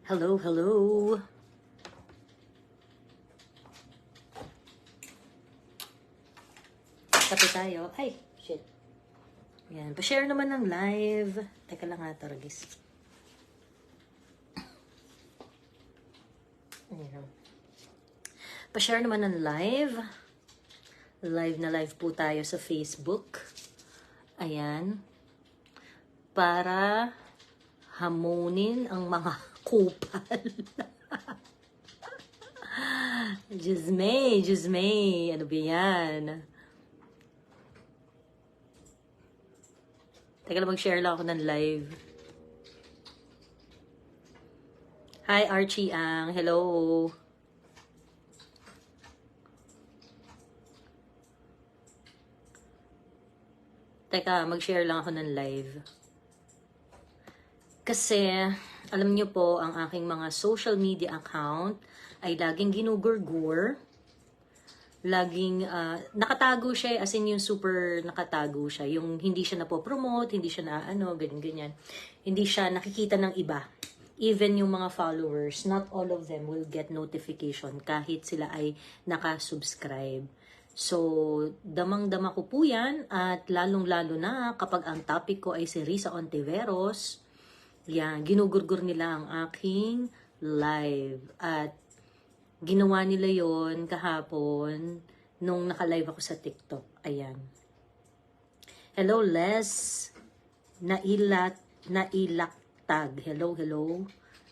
Hello, hello. Kape tayo. Ay, shit. Yan. Pa-share naman ng live. Teka lang ha, Taragis. Ayan. Pa-share naman ng live. Live na live po tayo sa Facebook. Ayan. Para hamunin ang mga kupal. Diyos May. Ano ba yan? Teka lang, mag-share lang ako ng live. Hi, Archie Ang. Hello. Teka, mag-share lang ako ng live. Kasi, alam niyo po, ang aking mga social media account ay laging ginugurgur. Laging nakatago siya, as in yung super nakatago siya. Yung hindi siya napopromote, hindi siya na ganyan. Hindi siya nakikita ng iba. Even yung mga followers, not all of them will get notification kahit sila ay nakasubscribe. So, damang-dama ko po yan at lalong-lalo na kapag ang topic ko ay si Risa Ontiveros, yan, ginugurgur nila ang aking live. At ginawa nila yon kahapon nung naka-live ako sa TikTok. Ayan. Hello, Les. Nailaktag. Hello.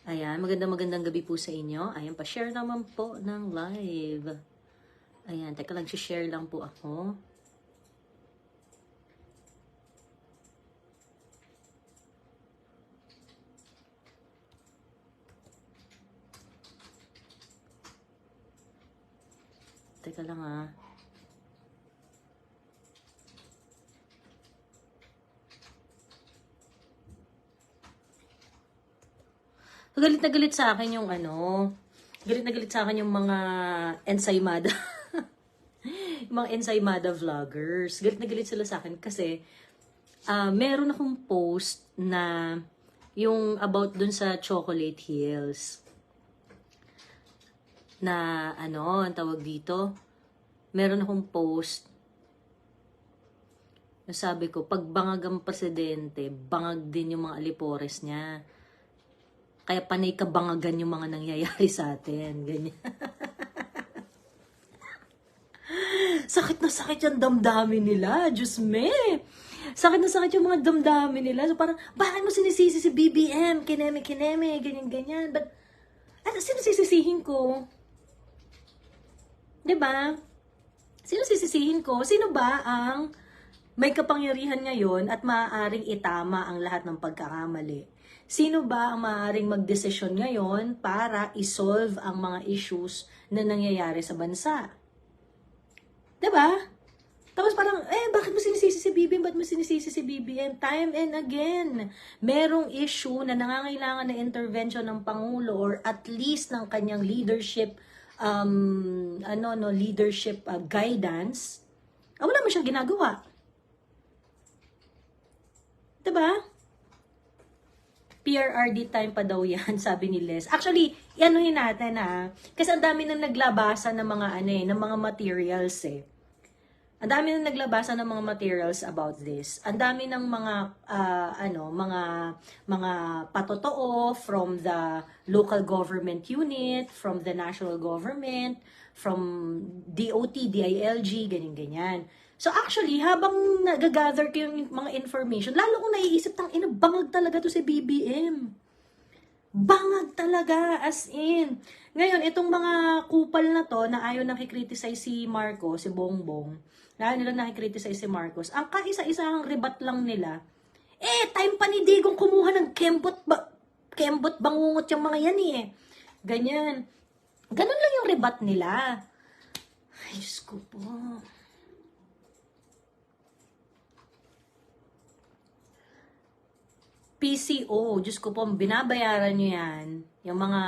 Ayan, magandang gabi po sa inyo. Ayan, pa-share naman po ng live. Ayan, teka lang, share lang po ako. Teka lang ah. Galit na galit sa akin yung galit na galit sa akin yung mga ensaymada. Mga ensaymada vloggers. Galit na galit sila sa akin kasi meron akong post na yung about dun sa Chocolate Hills. Na ang tawag dito, meron akong post na sabi ko, pag bangag ang presidente, bangag din yung mga alipores niya. Kaya panay kabangagan yung mga nangyayari sa atin. Ganyan. Sakit na sakit yung damdamin nila. Diyos me. Sakit na sakit yung mga damdamin nila. So parang, bakit mo sinisisi si BBM? Kineme, ganyan. But, sino sisisihin ko? Diba? Sino sisisihin ko? Sino ba ang may kapangyarihan ngayon at maaaring itama ang lahat ng pagkakamali? Sino ba ang maaaring magdesisyon ngayon para isolve ang mga issues na nangyayari sa bansa? Diba? Tapos parang, bakit mo sinisisi si BBM? Ba't mo sinisisi si BBM? Time and again, merong issue na nangangailangan na intervention ng Pangulo or at least ng kanyang leadership leadership guidance. Wala mo siyang ginagawa. Diba? PRRD time pa daw yan, sabi ni Les. Actually, ianuhin natin kasi ang dami nang naglabasan ng mga ng mga materials Ang dami nang naglabasan ng mga materials about this. Ang dami ng mga mga patotoo from the local government unit, from the national government, from DOT, DILG, ganyan. So actually, habang nagagather ko yung mga information, lalo kong naiisip, bangag talaga to si BBM. Bangag talaga, as in. Ngayon, itong mga kupal na to, na ayaw nakikriticize si Marcos, si Bongbong, na ayaw nila nakikriticize si Marcos, ang kaisa-isang rebat lang nila, time pa ni Digong kumuha ng kembot bangungot yung mga yan Ganyan. Ganun lang yung rebat nila. Ay, Diyos ko po. PCO, Diyos ko po, binabayaran nyo yan, yung mga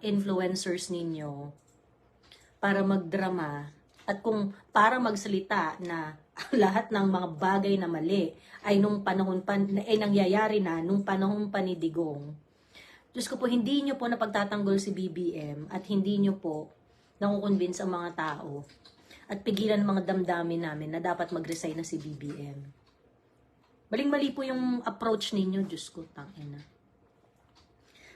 influencers ninyo, para magdrama, at kung para magsalita na lahat ng mga bagay na mali ay nung panahon nangyayari na nung panahon pa ni Digong. Diyos ko po, hindi nyo po napagtatanggol si BBM at hindi nyo po nakukonvince ang mga tao at pigilan ang mga damdamin namin na dapat mag-resign na si BBM. Maling-mali po yung approach ninyo, Diyos ko, tangina.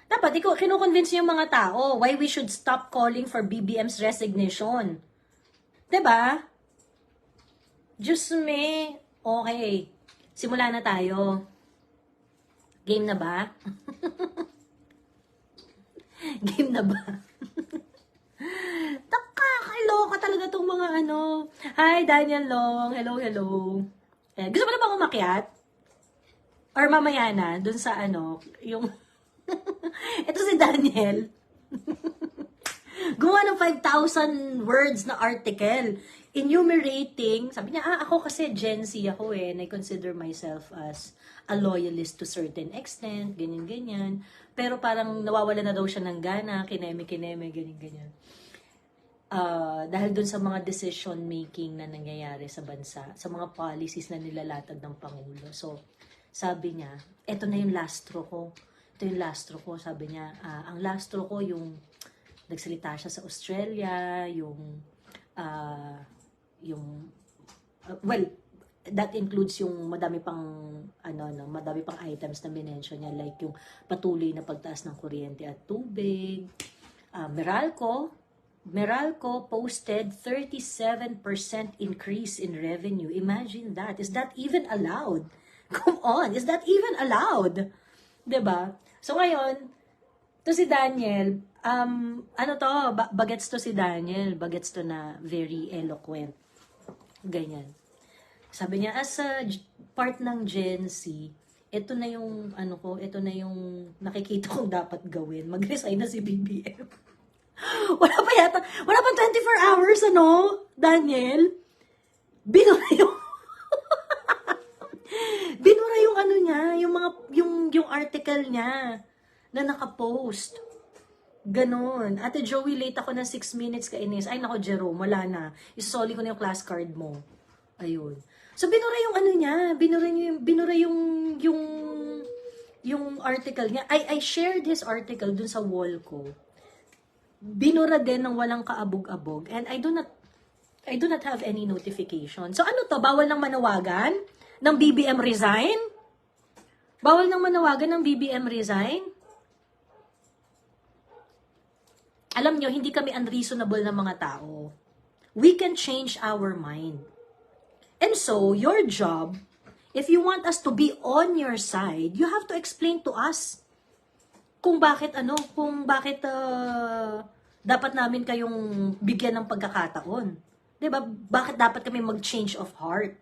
Dapat, kinukonvince yung mga tao why we should stop calling for BBM's resignation. Diba? Diyos me. Okay. Simula na tayo. Game na ba? Game na ba? Nakakailoka talaga tong mga ano. Hi, Daniel Long. Hello, hello. Gusto mo na bang umakyat? Or mamaya na, dun sa ano, yung... Ito si Daniel. Gumawa ng 5,000 words na article. Enumerating, sabi niya, ako kasi Gen Z ako and I consider myself as a loyalist to certain extent, ganyan-ganyan. Pero parang nawawala na daw siya ng gana, kineme-kineme, ganyan-ganyan. Dahil dun sa mga decision making na nangyayari sa bansa, sa mga policies na nilalatag ng Pangulo. So, sabi niya, eto na yung lastro ko. Ito yung lastro ko, sabi niya. Ang lastro ko yung nagsalita siya sa Australia, well, that includes yung madami pang madami pang items na minention niya, like yung patuloy na pagtaas ng kuryente at tubig. Meralco posted 37% increase in revenue. Imagine that. Is that even allowed? Come on, is that even allowed? 'Di ba? So ngayon, to si Daniel, bagets to si Daniel, bagets to na very eloquent. Ganyan. Sabi niya, as a part ng Gen Z, ito na yung, ito na yung nakikita kong dapat gawin. Mag-resign na si BBM. wala pa 24 hours, Daniel? Binura yung ano niya, yung article niya na nakapost. Ganon. Ate Joey, late ako ng 6 minutes kainis. Ay, nako, Jerome, wala na. Isosoli ko na yung class card mo. Ayun. So, binura yung ano niya. Binura yung article niya. I shared his article dun sa wall ko. Binura din ng walang kaabog-abog. And I do not have any notification. So, ano to? Bawal nang manawagan ng BBM resign? Bawal nang manawagan ng BBM resign? Alam nyo, hindi kami unreasonable na mga tao. We can change our mind. And so, your job, if you want us to be on your side, you have to explain to us kung bakit dapat namin kayong bigyan ng pagkakataon. 'Di ba? Bakit dapat kami mag-change of heart?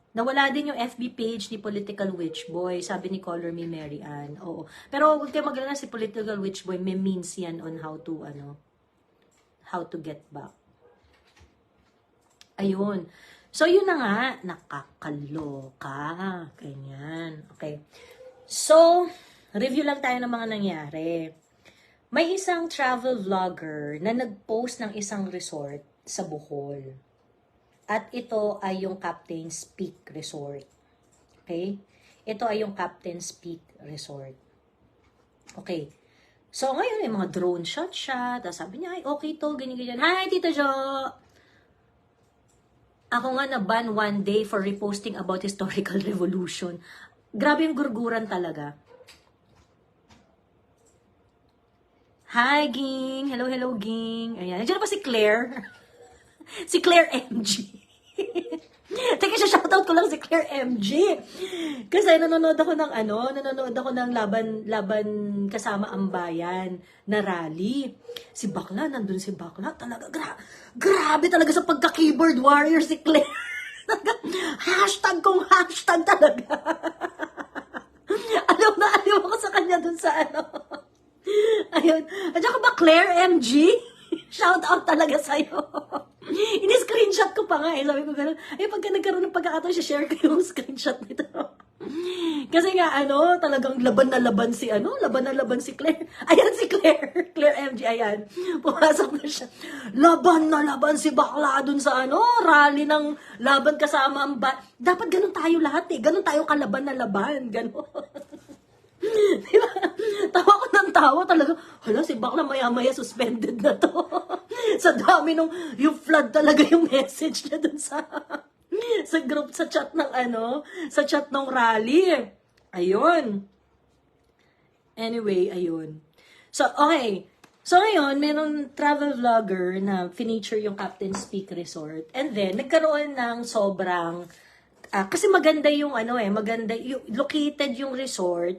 Nawala din yung FB page ni Political Witch Boy, sabi ni Color Me Mary Ann. Oo. Pero huwag kayo maglala, si Political Witch Boy, may means yan on how to get back. Ayun. So, yun na nga, nakakaloka. Ganyan. Okay. So, review lang tayo ng mga nangyari. May isang travel vlogger na nag-post ng isang resort sa Bohol. At ito ay yung Captain's Peak Resort. Okay? Ito ay yung Captain's Peak Resort. Okay. So, ngayon, may mga drone shot siya. Tapos sabi niya, ay, okay to, ganyan-ganyan. Hi, Tita Jo! Ako nga na-ban one day for reposting about historical revolution. Grabe yung gurguran talaga. Hi, Ging! Hello, hello, Ging! Ayan. Nandiyan na pa si Claire. Si Claire MG. Teka, shoutout ko lang si Claire MG. Kasi nanonood ako ng laban kasama ang bayan na rally. Si Bakla, nandun si Bakla. Talaga, grabe talaga sa pagka-keyboard warrior si Claire. Hashtag kung hashtag talaga. Alam ako sa kanya dun sa Ayun. At saka ba, Claire MG? Shout out talaga sa'yo. Ini-screenshot ko pa nga eh. Sabi ko gano'n. Ay, pagka nagkaroon ng pagkakataon, share ko yung screenshot nito. Kasi nga, talagang laban na laban si Claire. Ayan si Claire. Claire MG, ayan. Pumasok na siya. Laban na laban si Bakla dun sa rally ng laban kasama ang dapat ganun tayo lahat eh. Ganun tayo kalaban na laban. Ganun. Diba? nakakatawa talaga. Hala, si bakla maya-maya suspended na to. Sa dami nung, yung flood talaga yung message niya dun sa group, sa chat ng sa chat ng rally. Ayun. Anyway, ayun. So, okay. So, ngayon, merong travel vlogger na feature yung Captain's Peak Resort. And then, nagkaroon ng sobrang, kasi maganda yung maganda, yung, located yung resort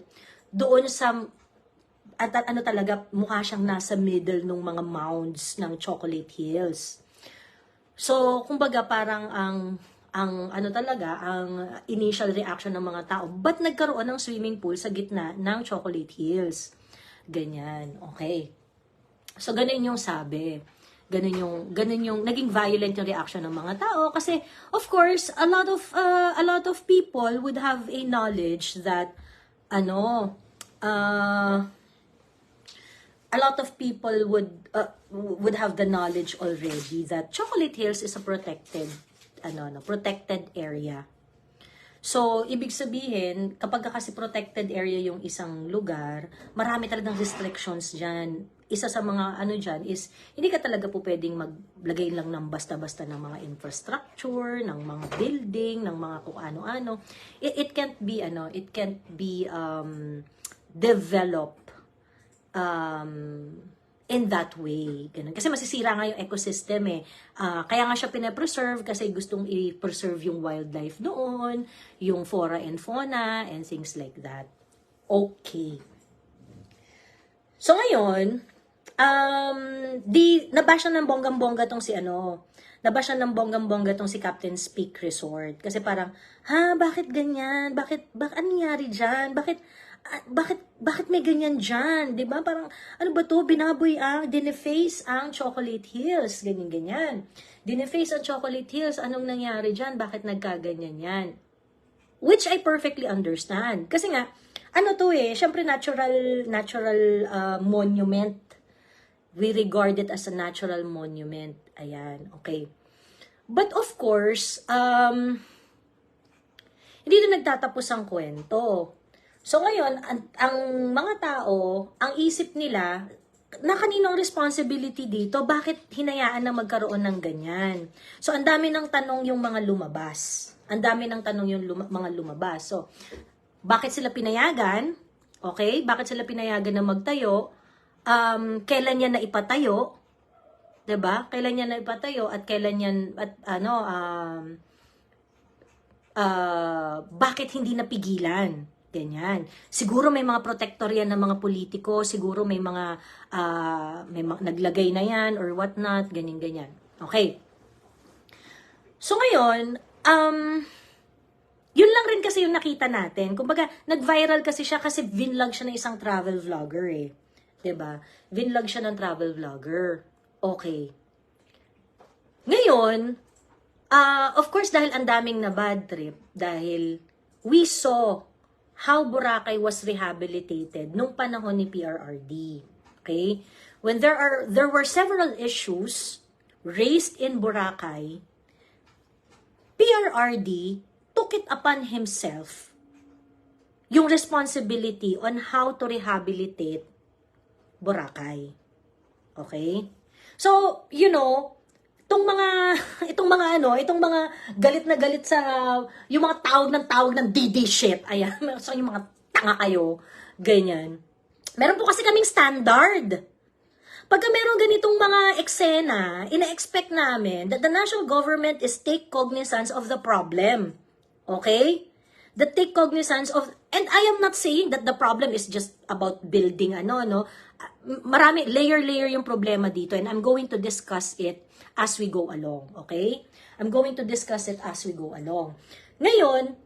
doon sa, at talaga, mukha siyang nasa middle ng mga mounds ng Chocolate Hills. So, kumbaga parang ang initial reaction ng mga tao, ba't nagkaroon ng swimming pool sa gitna ng Chocolate Hills? Ganyan, okay. So, ganun yung sabi. Ganun yung naging violent yung reaction ng mga tao kasi of course a lot of people would have a knowledge that a lot of people would have the knowledge already that Chocolate Hills is a protected area. So, ibig sabihin, kapag kasi protected area yung isang lugar, marami talagang restrictions dyan. Isa sa mga dyan is, hindi ka talaga po pwedeng maglagay lang ng basta-basta ng mga infrastructure, ng mga building, ng mga kung ano-ano. It can't be developed in that way. Ganun. Kasi masisira nga yung ecosystem eh. Kaya nga siya pinapreserve kasi gustong i-preserve yung wildlife doon, yung flora and fauna, and things like that. Okay. So ngayon, nabasya ng bonggang-bongga tong nabasya ng bonggang-bongga tong si Captain's Peak Resort. Kasi parang, bakit ganyan? Bakit nangyari dyan? Bakit may ganyan dyan? Diba? Parang, ano ba to? Binaboy dineface ang Chocolate Hills. Ganyan. Dineface ang Chocolate Hills. Anong nangyari dyan? Bakit nagkaganyan yan? Which I perfectly understand. Kasi nga, syempre natural monument. We regard it as a natural monument. Ayan, okay. But of course, hindi na nagtatapos ang kwento. So ngayon, ang mga tao, ang isip nila, na kaninong responsibility dito, bakit hinayaan na magkaroon ng ganyan? So ang dami ng tanong yung mga lumabas. Mga lumabas. So, bakit sila pinayagan? Okay? Bakit sila pinayagan na magtayo? Kailan niya na ipatayo? 'Di ba? Kailan niya na ipatayo at kailan yan bakit hindi napigilan? Ganyan. Siguro may mga protector yan ng mga politiko, siguro may mga naglagay na yan or what not, ganyan. Okay. So ngayon, yun lang rin kasi yung nakita natin. Kumbaga, nag-viral kasi siya kasi vinlog siya ng isang travel vlogger eh. 'Di ba? Vinlog siya ng travel vlogger. Okay. Ngayon, of course dahil ang daming na bad trip, dahil we saw how Boracay was rehabilitated nung panahon ni PRRD. Okay? When there were several issues raised in Boracay, PRRD took it upon himself yung responsibility on how to rehabilitate Boracay. Okay? So, itong mga galit na galit sa yung mga tawag ng DD shit. Ayan, so yung mga tanga kayo, ganyan. Meron po kasi kaming standard. Pagka meron ganitong mga eksena, ina-expect namin that the national government is take cognizance of the problem. Okay? The take cognizance of, and I am not saying that the problem is just about building marami, layer yung problema dito, and I'm going to discuss it as we go along, okay? I'm going to discuss it as we go along. Ngayon,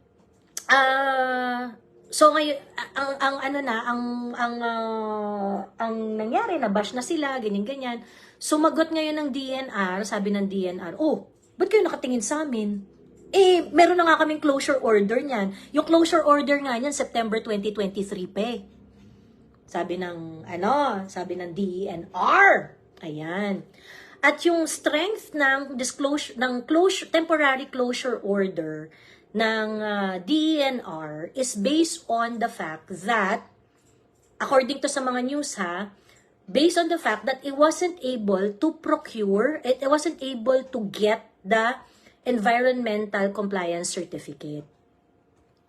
so ngayon, ang nangyari, nabash na sila, ganyan. Sumagot ngayon ng DNR, sabi ng DNR, ba't kayo nakatingin sa amin? Meron na nga kaming closure order niyan. Yung closure order nga niyan, September 2023 pa eh. Sabi ng DENR. Ayan. At yung strength ng temporary closure order ng DENR is based on the fact that according to sa mga news ha, based on the fact that it wasn't able to procure, it wasn't able to get the environmental compliance certificate.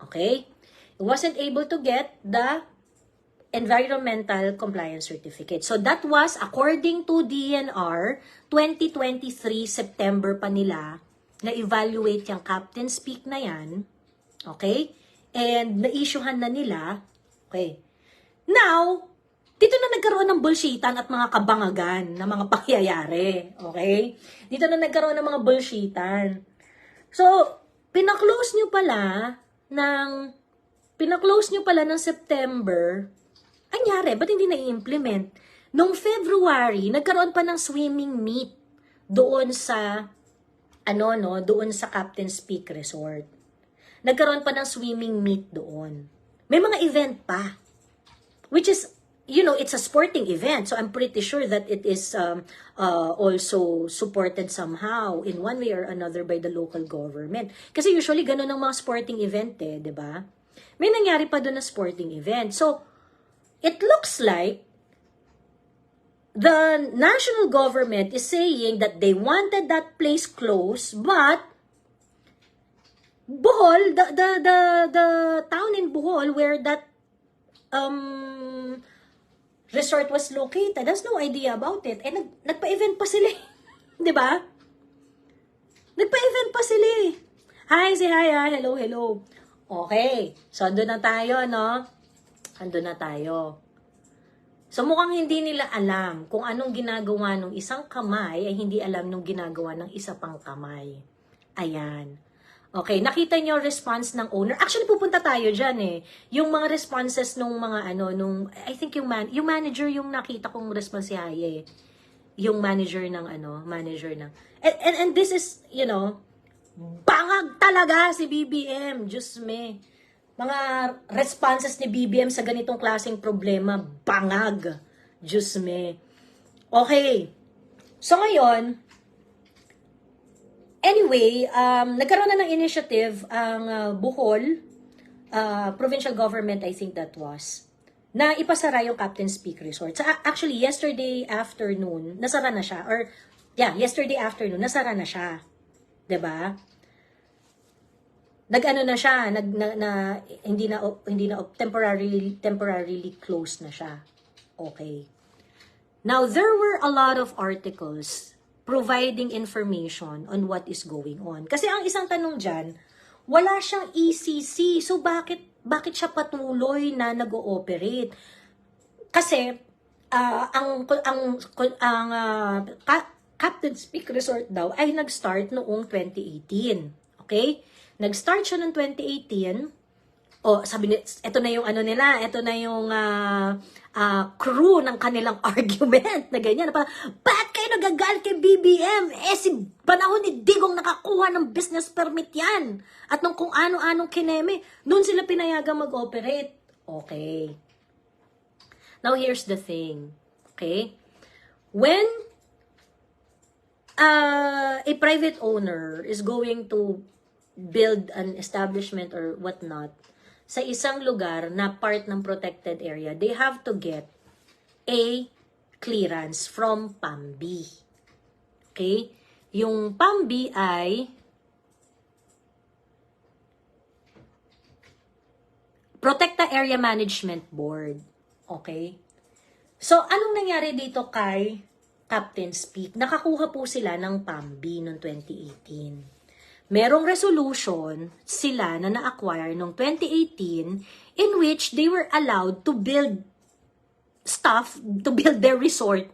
Okay? It wasn't able to get the environmental compliance certificate. So that was, according to DNR, 2023 September pa nila na-evaluate yung Captain's Peak na yan. Okay? And na-issuehan na nila. Okay. Now, dito na nagkaroon ng bullshitan at mga kabangagan na mga pangyayari. Okay? Dito na nagkaroon ng mga bullshitan. So, pinaklose nyo pala ng September. Anyari, ba't hindi na-implement? Noong February, nagkaroon pa ng swimming meet doon sa doon sa Captain's Peak Resort. Nagkaroon pa ng swimming meet doon. May mga event pa. Which is, it's a sporting event. So I'm pretty sure that it is also supported somehow in one way or another by the local government. Kasi usually ganun ang mga sporting event di ba? May nangyari pa doon na sporting event. So, it looks like the national government is saying that they wanted that place closed, but Bohol, the town in Bohol where that resort was located, has no idea about it. Eh, nagpa-event pa sila. Di ba? Nagpa-event pa sila. Hi, say hi, hi. Hello, hello. Okay. So, andun na tayo, no? Andun na tayo. So, mukhang hindi nila alam kung anong ginagawa ng isang kamay ay hindi alam nung ginagawa ng isa pang kamay. Ayan. Okay, nakita niyo response ng owner. Actually, pupunta tayo dyan Yung mga responses nung mga I think yung manager yung nakita kong response si Haye. Yung manager ng And this is, bangag talaga si BBM. Diyos me. Mga responses ni BBM sa ganitong klaseng problema, bangag. Diyos me. Okay. So ngayon, anyway, nagkaroon na ng initiative ang Bohol, provincial government, I think that was, na ipasara yung Captain's Peak Resort. So actually, yesterday afternoon, nasara na siya. Or, yesterday afternoon, nasara na siya. 'Di ba? Nag-ano na siya, hindi na temporarily closed na siya. Okay. Now, there were a lot of articles providing information on what is going on. Kasi ang isang tanong dyan, wala siyang ECC. So, bakit siya patuloy na nag-ooperate? Kasi, Captain's Peak Resort daw ay nag-start noong 2018. Okay? Nag-start siya noong 2018. Sabi niya, ito na yung nila, ito na yung crew ng kanilang argument na ganyan. Bakit kayo nagagalit kay BBM? Si panahon ni Digong nakakuha ng business permit yan. At nung kung ano-anong kineme, doon sila pinayagang mag-operate. Okay. Now, here's the thing. Okay? When a private owner is going to build an establishment or whatnot, sa isang lugar na part ng protected area, they have to get a clearance from PAMB. Okay? Yung PAMB ay Protected Area Management Board. Okay? So, anong nangyari dito kay Captain's Peak? Nakakuha po sila ng PAMB noong 2018. Merong resolution sila na na-acquire noong 2018 in which they were allowed to build their resort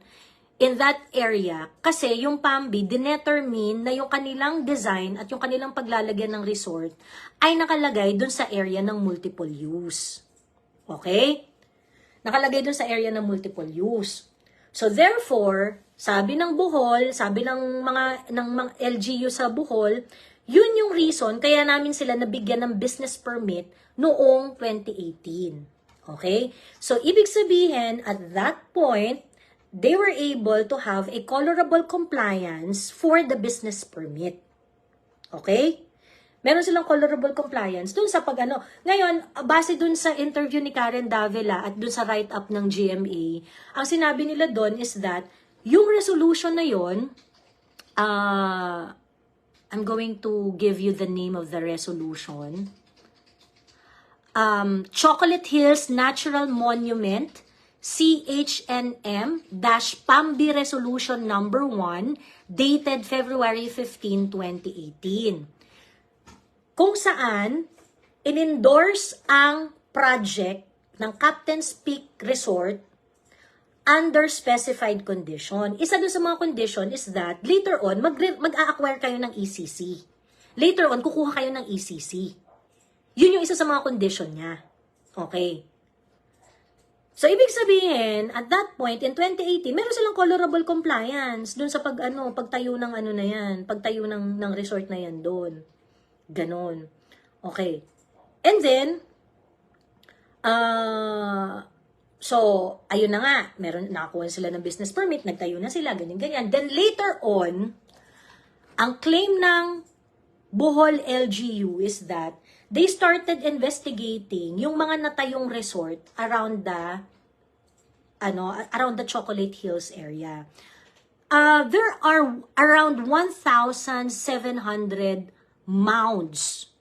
in that area kasi yung PAMB dinetermine na yung kanilang design at yung kanilang paglalagyan ng resort ay nakalagay dun sa area ng multiple use. Okay? Nakalagay dun sa area ng multiple use. So therefore, sabi ng Bohol, sabi ng mga LGU sa Bohol, yun yung reason kaya namin sila nabigyan ng business permit noong 2018. Okay? So, ibig sabihin, at that point, they were able to have a colorable compliance for the business permit. Okay? Meron silang colorable compliance dun sa pag-ano. Ngayon, base dun sa interview ni Karen Davila at dun sa write-up ng GMA, ang sinabi nila dun is that yung resolution na yon, I'm going to give you the name of the resolution. Chocolate Hills Natural Monument, CHNM-PAMBI Resolution Number 1, dated February 15, 2018. Kung saan, in-endorse ang project ng Captain's Peak Resort under specified condition. Isa doon sa mga condition is that later on, mag-a-acquire kayo ng ECC. Later on, kukuha kayo ng ECC. Yun yung isa sa mga condition niya. Okay. So, ibig sabihin, at that point, in 2018, meron silang colorable compliance doon sa pagtayo ng ano na yan, pagtayo ng resort na yan doon. Ganon. Okay. And then, so, ayun na nga, nakakuha sila ng business permit, nagtayo na sila, ganyan-ganyan. Then later on, ang claim ng Bohol LGU is that they started investigating yung mga natayong resort around the Chocolate Hills area. There are around 1,700 mounds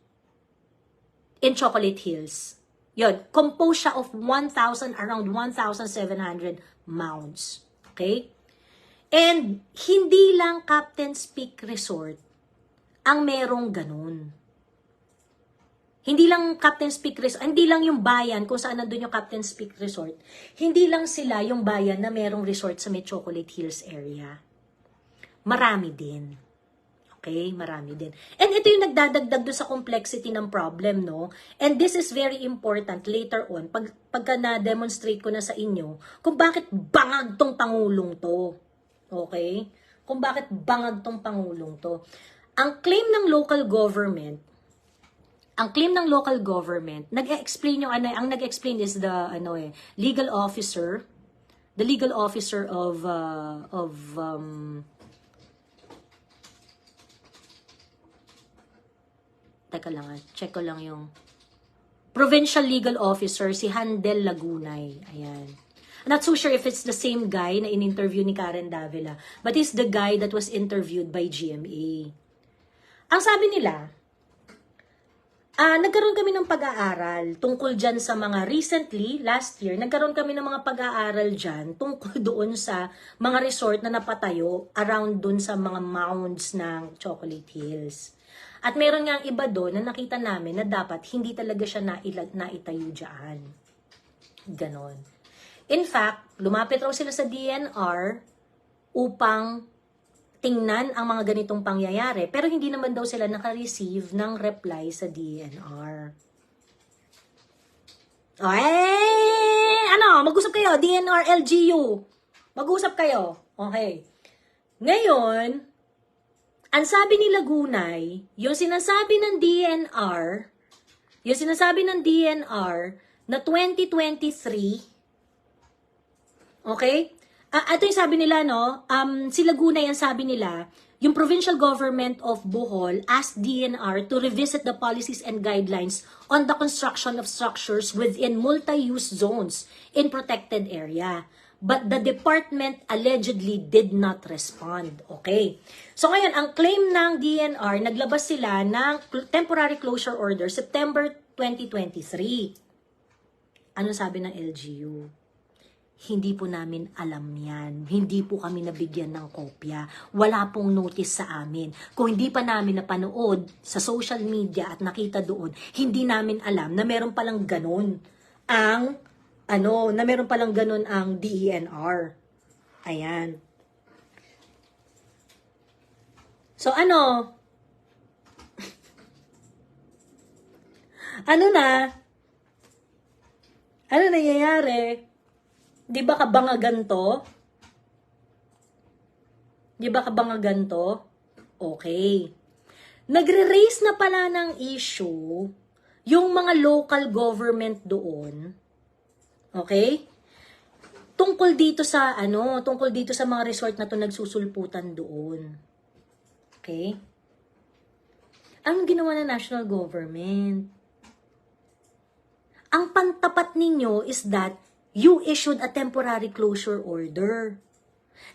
in Chocolate Hills. Yun, composed siya of around 1,700 mounds. Okay? And hindi lang Captain's Peak Resort ang merong ganun. Hindi lang Captain's Peak Resort, hindi lang yung bayan kung saan nandun yung Captain's Peak Resort. Hindi lang sila yung bayan na merong resort sa may Chocolate Hills area. Marami din. Okay, marami din. And ito yung nagdadagdag doon sa complexity ng problem, no? And this is very important later on, pagka na-demonstrate ko na sa inyo, kung bakit bangag tong pangulong to. Okay? Kung bakit bangag tong pangulong to. Ang claim ng local government, nag-explain yung ang nag-explain is the legal officer of teka lang, check ko lang yung provincial legal officer, si Handel Lagunay. Ayan. I'm not so sure if it's the same guy na in-interview ni Karen Davila, but he's the guy that was interviewed by GMA. Ang sabi nila, nagkaroon kami ng pag-aaral tungkol dyan sa mga last year, nagkaroon kami ng mga pag-aaral dyan tungkol doon sa mga resort na napatayo around doon sa mga mounds ng Chocolate Hills. At meron nga iba doon na nakita namin na dapat hindi talaga siya naitayo dyan. Ganon. In fact, lumapit raw sila sa DNR upang tingnan ang mga ganitong pangyayari. Pero hindi naman daw sila naka-receive ng reply sa DNR. Mag-usap kayo, DNR, LGU. Mag-usap kayo. Okay. Ngayon, ang sabi ni Lagunay, yung sinasabi ng DNR na 2023, okay? Ito yung sabi nila, no? Si Lagunay, ang sabi nila, yung provincial government of Bohol asked DNR to revisit the policies and guidelines on the construction of structures within multi-use zones in protected area. But the department allegedly did not respond. Okay. So ngayon, ang claim ng DNR, naglabas sila ng temporary closure order September 2023. Ano sabi ng LGU? Hindi po namin alam yan. Hindi po kami nabigyan ng kopya. Wala pong notice sa amin. Kung hindi pa namin napanood sa social media at nakita doon, hindi namin alam na meron palang ganun ang DENR. Ayan. So, ano nangyayari? Di ba kabangagan to? Okay. Nagre-raise na pala ng issue yung mga local government doon. Okay? Tungkol dito sa mga resort na to nagsusulputan doon. Okay? Ang ginawa ng national government, ang pantapat ninyo is that you issued a temporary closure order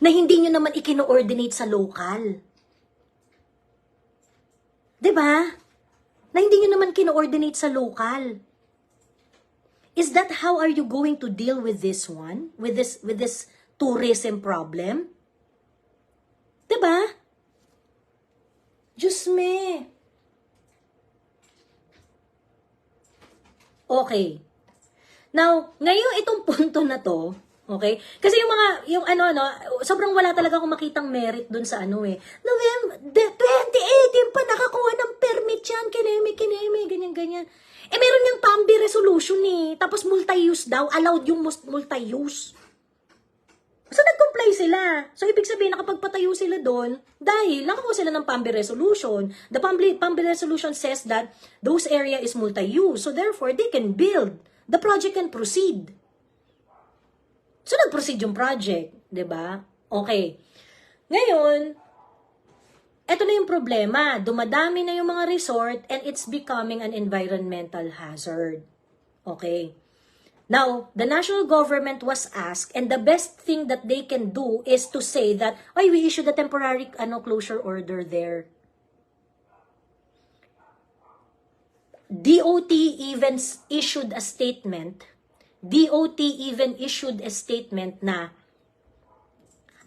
na hindi nyo naman ikino-ordinate sa local. 'Di ba? Na hindi nyo naman kino-ordinate sa local. Is that how are you going to deal with this one? With this tourism problem? 'Di ba? Diyos me. Okay. Now, ngayon itong punto na to, okay? Kasi yung sobrang wala talaga akong makitang merit dun sa November 2018 pa nakakuha ng permit yan, kineme, ganyan. Meron niyang PAMBI resolution tapos multi-use daw, allowed yung multi-use. So, nag-comply sila. So, ibig sabihin, nakapagpatayo sila doon dahil nakakuha sila ng PAMBI resolution. The PAMBI resolution says that those area is multi-use. So, therefore, they can build. The project can proceed. So, nag-proceed yung project. 'Di ba? Okay. Ngayon, eto na yung problema. Dumadami na yung mga resort and it's becoming an environmental hazard. Okay. Now, the national government was asked and the best thing that they can do is to say that, we issued a temporary closure order there. DOT even issued a statement. DOT even issued a statement na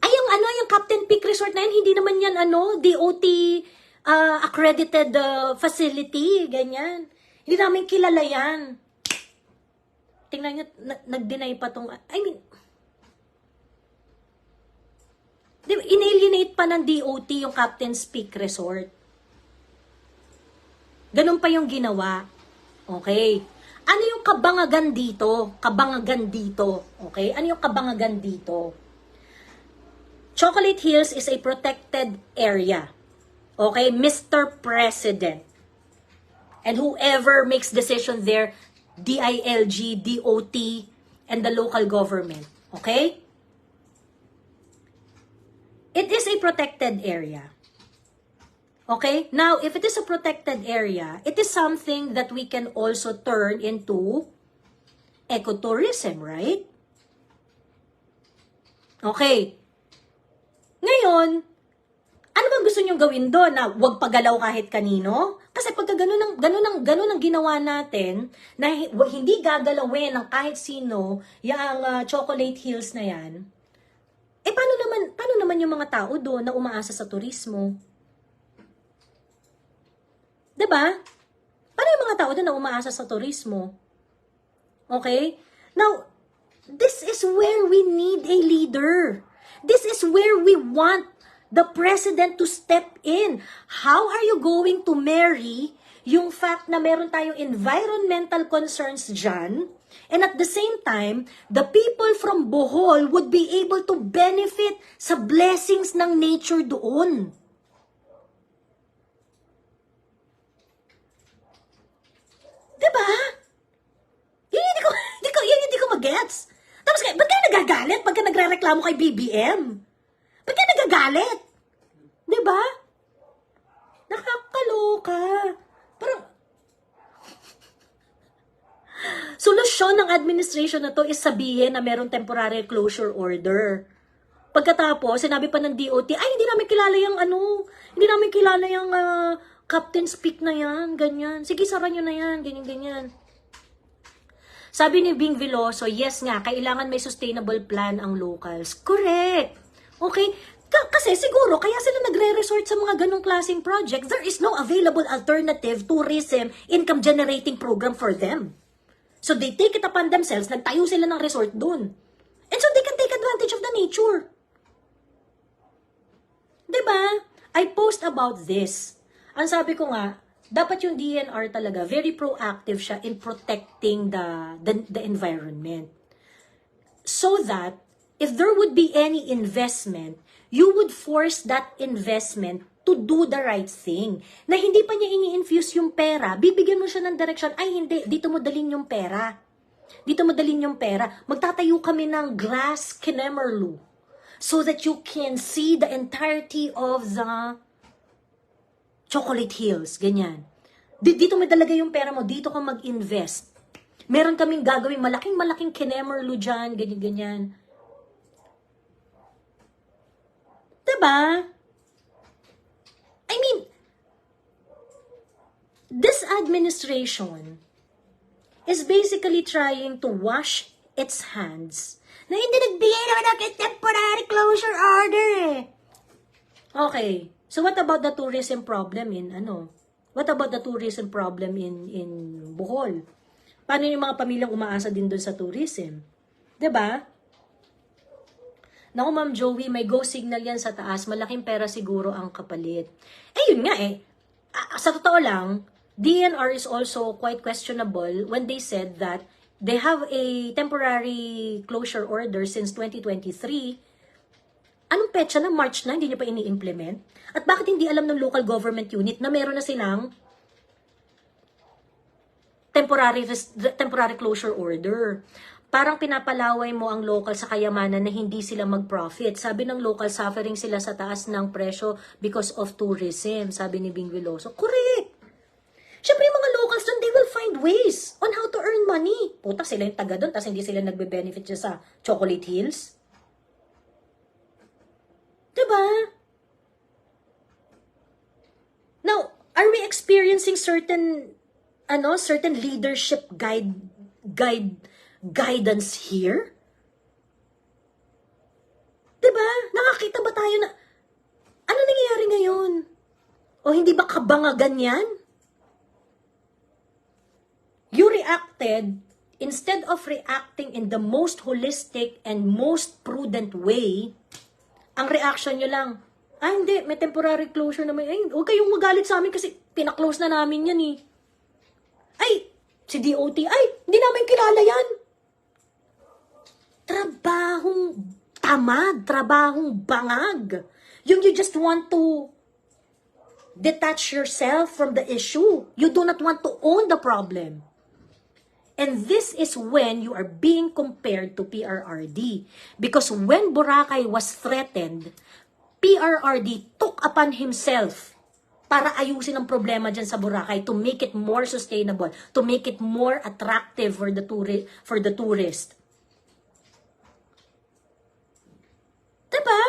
yung Captain Peak Resort na yan, hindi naman yan DOT accredited facility, ganyan. Hindi namin kilala yan. Tingnan nyo, nag-deny pa tong, inalienate pa ng DOT yung Captain's Peak Resort. Ganun pa yung ginawa. Okay. Ano yung kabangagan dito? Okay? Ano yung kabangagan dito? Chocolate Hills is a protected area. Okay? Mr. President. And whoever makes decision there, DILG, DOT, and the local government. Okay? It is a protected area. Okay? Now, if it is a protected area, it is something that we can also turn into ecotourism, right? Okay. Ngayon, ano bang gusto nyong gawin doon? Na huwag pagalaw kahit kanino? Kasi pagka ganun ang ginawa natin, na hindi gagalawin ng kahit sino, yung Chocolate Hills na yan, paano naman yung mga tao doon na umaasa sa turismo? 'Di ba? Paano yung mga tao doon na umaasa sa turismo? Okay? Now, this is where we need a leader. This is where we want the president to step in. How are you going to marry yung fact na meron tayong environmental concerns dyan, and at the same time, the people from Bohol would be able to benefit sa blessings ng nature doon? Diba? Yun hindi ko mag-gets. Tapos, ba't ka nagagalit pagka nagre-reklamo kay BBM? Ba't ka nagagalit? Diba? Nakakaloka. Parang, solusyon ng administration na to is sabihin na merong temporary closure order. Pagkatapos, sinabi pa ng DOT, hindi namin kilala yung hindi namin kilala yung Captain's Peak na yan, ganyan. Sige, sara nyo na yan, ganyan. Sabi ni Bing Veloso, yes nga, kailangan may sustainable plan ang locals. Correct. Okay? Kasi siguro, kaya sila nagre-resort sa mga ganong klaseng projects. There is no available alternative tourism income generating program for them. So they take it upon themselves, nagtayo sila ng resort dun. And so they can take advantage of the nature. Diba? I post about this. Ang sabi ko nga, dapat yung DNR talaga, very proactive siya in protecting the environment. So that, if there would be any investment, you would force that investment to do the right thing. Na hindi pa niya ini-infuse yung pera, bibigyan mo siya ng direction, hindi, dito mo dalhin yung pera. Magtatayo kami ng grass Kinemerlu so that you can see the entirety of the Chocolate Hills, ganyan. Dito mo talaga yung pera mo, dito ka mag-invest. Meron kaming gagawin malaking kinemerlu dyan, ganyan-ganyan. Diba? I mean, this administration is basically trying to wash its hands na hindi nagbigay naman ng temporary closure order eh. Okay, so what about the tourism problem in What about the tourism problem in Bohol? Paano yung mga pamilyang umaasa din doon sa tourism? 'Di ba? Naku, Ma'am Joey, may go signal yan sa taas. Malaking pera siguro ang kapalit. Yun nga eh. Sa totoo lang, DNR is also quite questionable when they said that they have a temporary closure order since 2023. Anong petsa na? March na, hindi niya pa ini-implement? At bakit hindi alam ng local government unit na meron na silang temporary closure order? Parang pinapalaway mo ang local sa kayamanan na hindi sila mag-profit. Sabi ng local, suffering sila sa taas ng presyo because of tourism, sabi ni Bing Veloso. Correct! Siyempre yung mga locals doon, they will find ways on how to earn money. Puta, sila yung taga doon, tapos hindi sila nagbe-benefit sa Chocolate Hills. Diba? Now, are we experiencing certain leadership guidance here? Diba? Nakakita ba tayo na, ano nangyayari ngayon? O hindi ba kabangagan yan? You reacted, instead of reacting in the most holistic and most prudent way, ang reaction nyo lang, hindi, may temporary closure naman. Huwag kayong magalit sa amin kasi pinaklose na namin yan eh. Si DOT, hindi namin kilala yan. Trabahong tamad, trabahong bangag. You just want to detach yourself from the issue. You do not want to own the problem. And this is when you are being compared to PRRD. Because when Boracay was threatened, PRRD took upon himself para ayusin ang problema dyan sa Boracay to make it more sustainable, to make it more attractive for the tourist. Diba?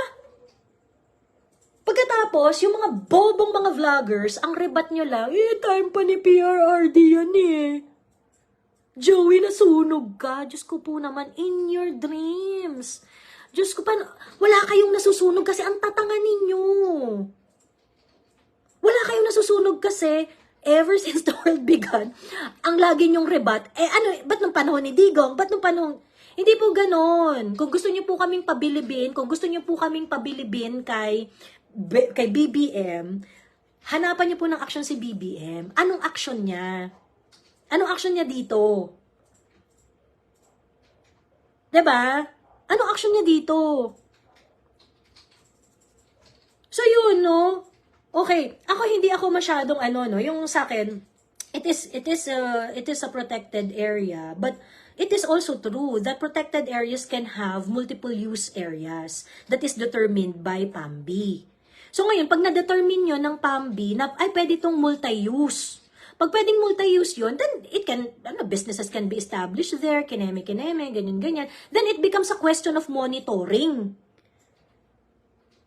Pagkatapos, yung mga bobong mga vloggers, ang rebat nyo lang, time pa ni PRRD yan eh. Joey, nasunog ka. Diyos ko po naman, in your dreams. Diyos ko pa, wala kayong nasusunog kasi ang tatanga ninyo. Wala kayong nasusunog kasi, ever since the world began, ang lagi nyong rebat, ba't nung panahon ni Digong? Ba't nung panahon, hindi po ganon. Kung gusto niyo po kaming pabilibin, kay BBM, hanapan niyo po ng action si BBM. Anong action niya? Anong action niya dito? Diba? Anong action niya dito? So yun, no? Okay, hindi ako masyadong yung sa akin, it is a protected area, but it is also true that protected areas can have multiple use areas that is determined by PAMB. So ngayon, pag na-determine yun ng PAMB na pwede itong multi-use. Pag pwedeng multi-use yun, then it can, businesses can be established there, kineme, ganyan. Then it becomes a question of monitoring.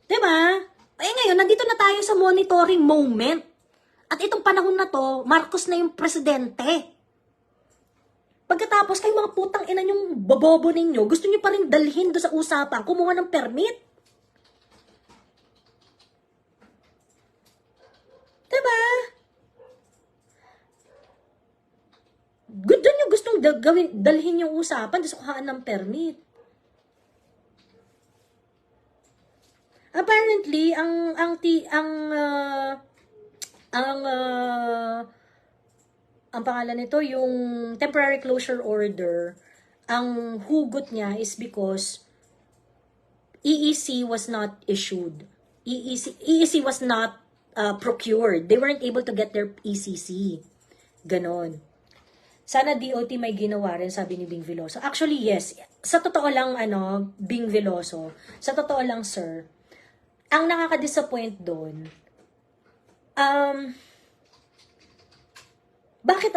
Diba? Ngayon, nandito na tayo sa monitoring moment. At itong panahon na to, Marcos na yung presidente. Pagkatapos, kayo mga putang ina yung bobobo ninyo, gusto nyo pa rin dalhin do sa usapan, kumuha ng permit. Diba? Doon nyo gustong dalhin yung usapan sa kuhaan ng permit. Apparently, ang pangalan nito, yung temporary closure order, ang hugot niya is because EEC was not issued. EEC was not procured. They weren't able to get their ECC. Ganon. Sana DOT may ginawa rin, sabi ni Bing Veloso. Actually, yes. Sa totoo lang, Bing Veloso, sa totoo lang, sir, ang nakaka-disappoint doon, Um, bakit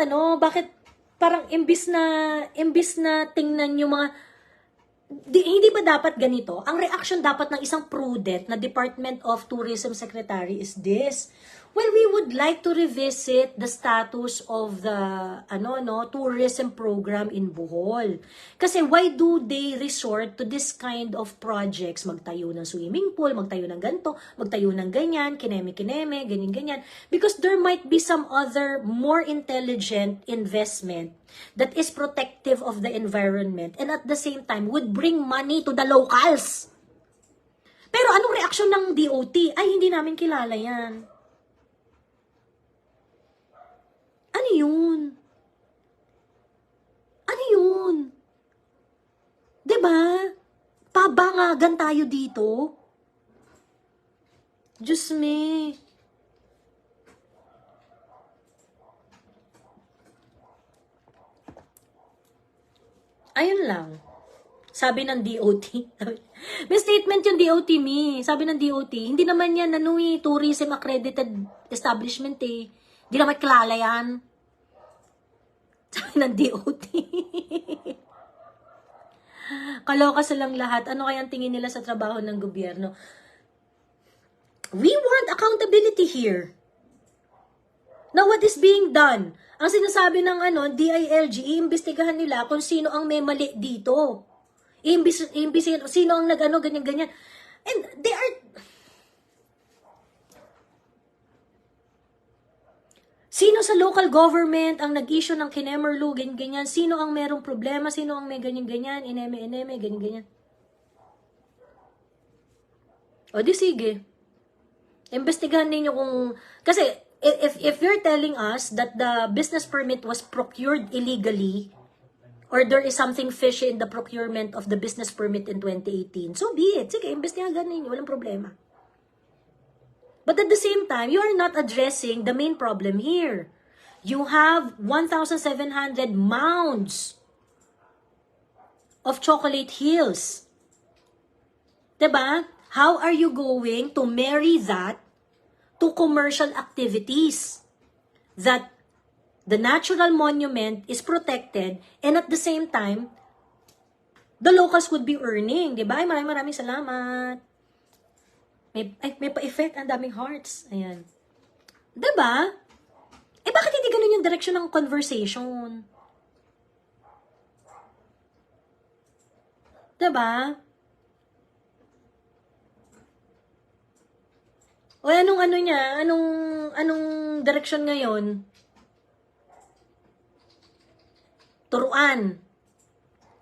parang imbis na tingnan yung mga, hindi ba dapat ganito? Ang reaction dapat ng isang prudent na Department of Tourism Secretary is this. Well, we would like to revisit the status of the tourism program in Bohol. Kasi why do they resort to this kind of projects? Magtayo ng swimming pool, magtayo ng ganito, magtayo ng ganyan, kineme-kineme, ganyan-ganyan. Because there might be some other more intelligent investment that is protective of the environment and at the same time would bring money to the locals. Pero anong reaksyon ng DOT? Ay, hindi namin kilala yan. Ano yun? Ano yun? Diba? Pabangagan tayo dito. Diyos me. Ayun lang. Sabi ng DOT. May statement yung DOT, me. Sabi ng DOT, hindi naman yan, tourism accredited establishment eh. Hindi naman kilala yan. Sabi ng DOT. Kaloka silang lahat. Ano kayang tingin nila sa trabaho ng gobyerno? We want accountability here. Now, what is being done? Ang sinasabi ng DILG, iimbestigahan nila kung sino ang may mali dito. Iimbestigahan sino ang ganyan-ganyan. And they are... Sino sa local government ang nag-issue ng Kinemerlu, ganyan-ganyan? Sino ang merong problema? Sino ang may ganyan-ganyan? Ineme, ganyan-ganyan. O di sige. Imbestigahan ninyo kung... Kasi... If you're telling us that the business permit was procured illegally or there is something fishy in the procurement of the business permit in 2018, so be it. Sige, imbestigahan ninyo. Walang problema. But at the same time, you are not addressing the main problem here. You have 1,700 mounds of chocolate hills. Diba? How are you going to marry that to commercial activities that the natural monument is protected and at the same time, the locals would be earning. Diba? Ay, maraming salamat. May pa-effect, ang daming hearts. Ayan. Diba? Eh, bakit hindi ganun yung direction ng conversation? Diba? O anong direction ngayon? Turuan.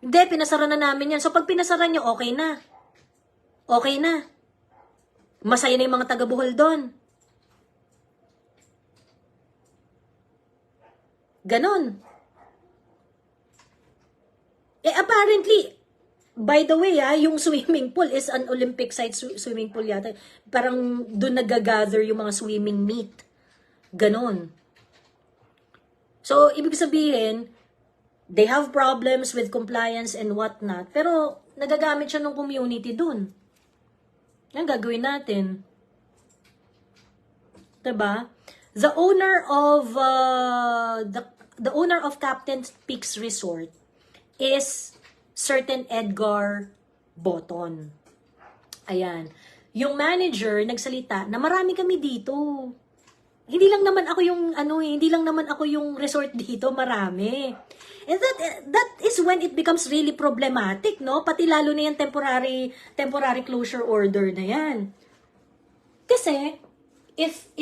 Hindi, pinasara na namin yan. So pag pinasara nyo, okay na. Okay na. Masaya na yung mga taga-Bohol doon. Ganon. Eh apparently, by the way, yung swimming pool is an Olympic site swimming pool yata. Parang doon nag-gather yung mga swimming meet. Ganon. So, ibig sabihin, they have problems with compliance and whatnot. Pero, nagagamit siya ng community doon. Yan gagawin natin. Diba? The owner of the owner of Captain Peaks Resort is certain Edgar Boton. Ayan. Yung manager nagsalita na marami kami dito. Hindi lang naman ako yung resort dito, marami. And that is when it becomes really problematic, no? Pati lalo na yung temporary closure order na yan. Kasi if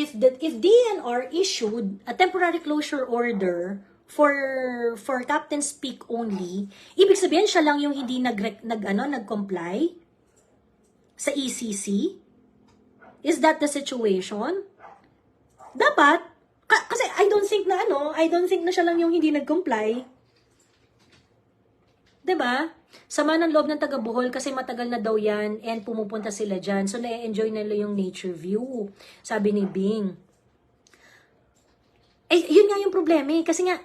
DNR issued a temporary closure order for Captain's Peak only, ibig sabihin siya lang yung hindi nag-comply sa ECC? Is that the situation? Dapat, kasi I don't think na siya lang yung hindi nag-comply. 'Di ba? Sama ng loob ng taga-Bohol kasi matagal na daw yan and pumupunta sila dyan. So, na-enjoy nila yung nature view. Sabi ni Bing. Eh, yun nga yung problema eh. Kasi nga,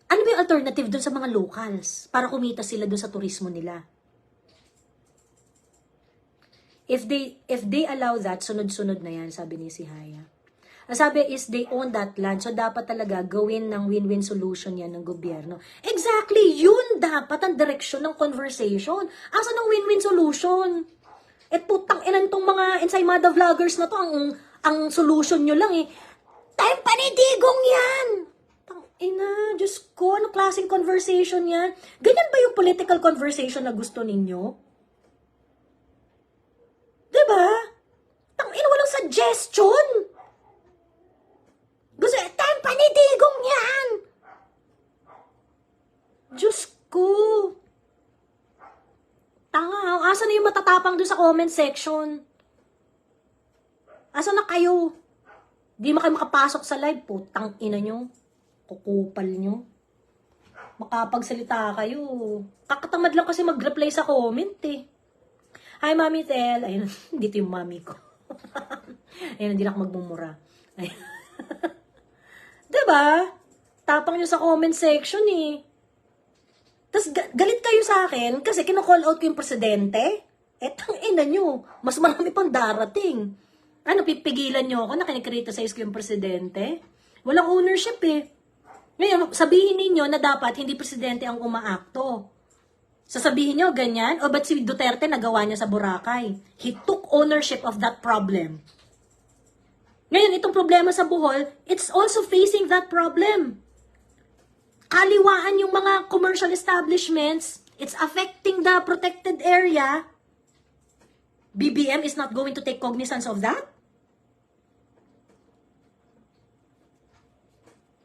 ano ba yung alternative dun sa mga locals para kumita sila dun sa turismo nila? If they allow that, sunod-sunod na yan, sabi ni si Haya. Sabi is they own that land. So, dapat talaga gawin ng win-win solution yan ng gobyerno. Exactly! Yun dapat ang direksyon ng conversation. Asa ng win-win solution? Putang inan tong mga ensaymada vloggers na to, ang solution nyo lang time panidigong yan! Tang ina, Diyos ko, ano klaseng conversation yan? Ganyan ba yung political conversation na gusto ninyo? Diba? Tang ina, walang suggestion! Gusto, time panidigong yan! Diyos ko! Tanga, asa na yung matatapang doon sa comment section? Asa na kayo? Di kayo makapasok sa live po. Tang ina nyo. Kukupal nyo. Makapagsalita kayo. Kakatamad lang kasi mag-reply sa comment Hi, Mami Tel. Ayun, dito yung mami ko. Ayun, hindi na ako magmumura. Ayun. Diba? Tapang nyo sa comment section Tapos galit kayo sa akin kasi kino-call out ko yung presidente. Tang ina nyo. Mas marami pang darating. Ano, pipigilan nyo ako na kinikriticize ko yung presidente? Walang ownership Ngayon, sabihin ninyo na dapat hindi presidente ang umaakto. Sasabihin nyo, ganyan? O ba't si Duterte nagawa niya sa Boracay? He took ownership of that problem. Ngayon, itong problema sa Bohol, it's also facing that problem. Kaliwaan yung mga commercial establishments. It's affecting the protected area. BBM is not going to take cognizance of that?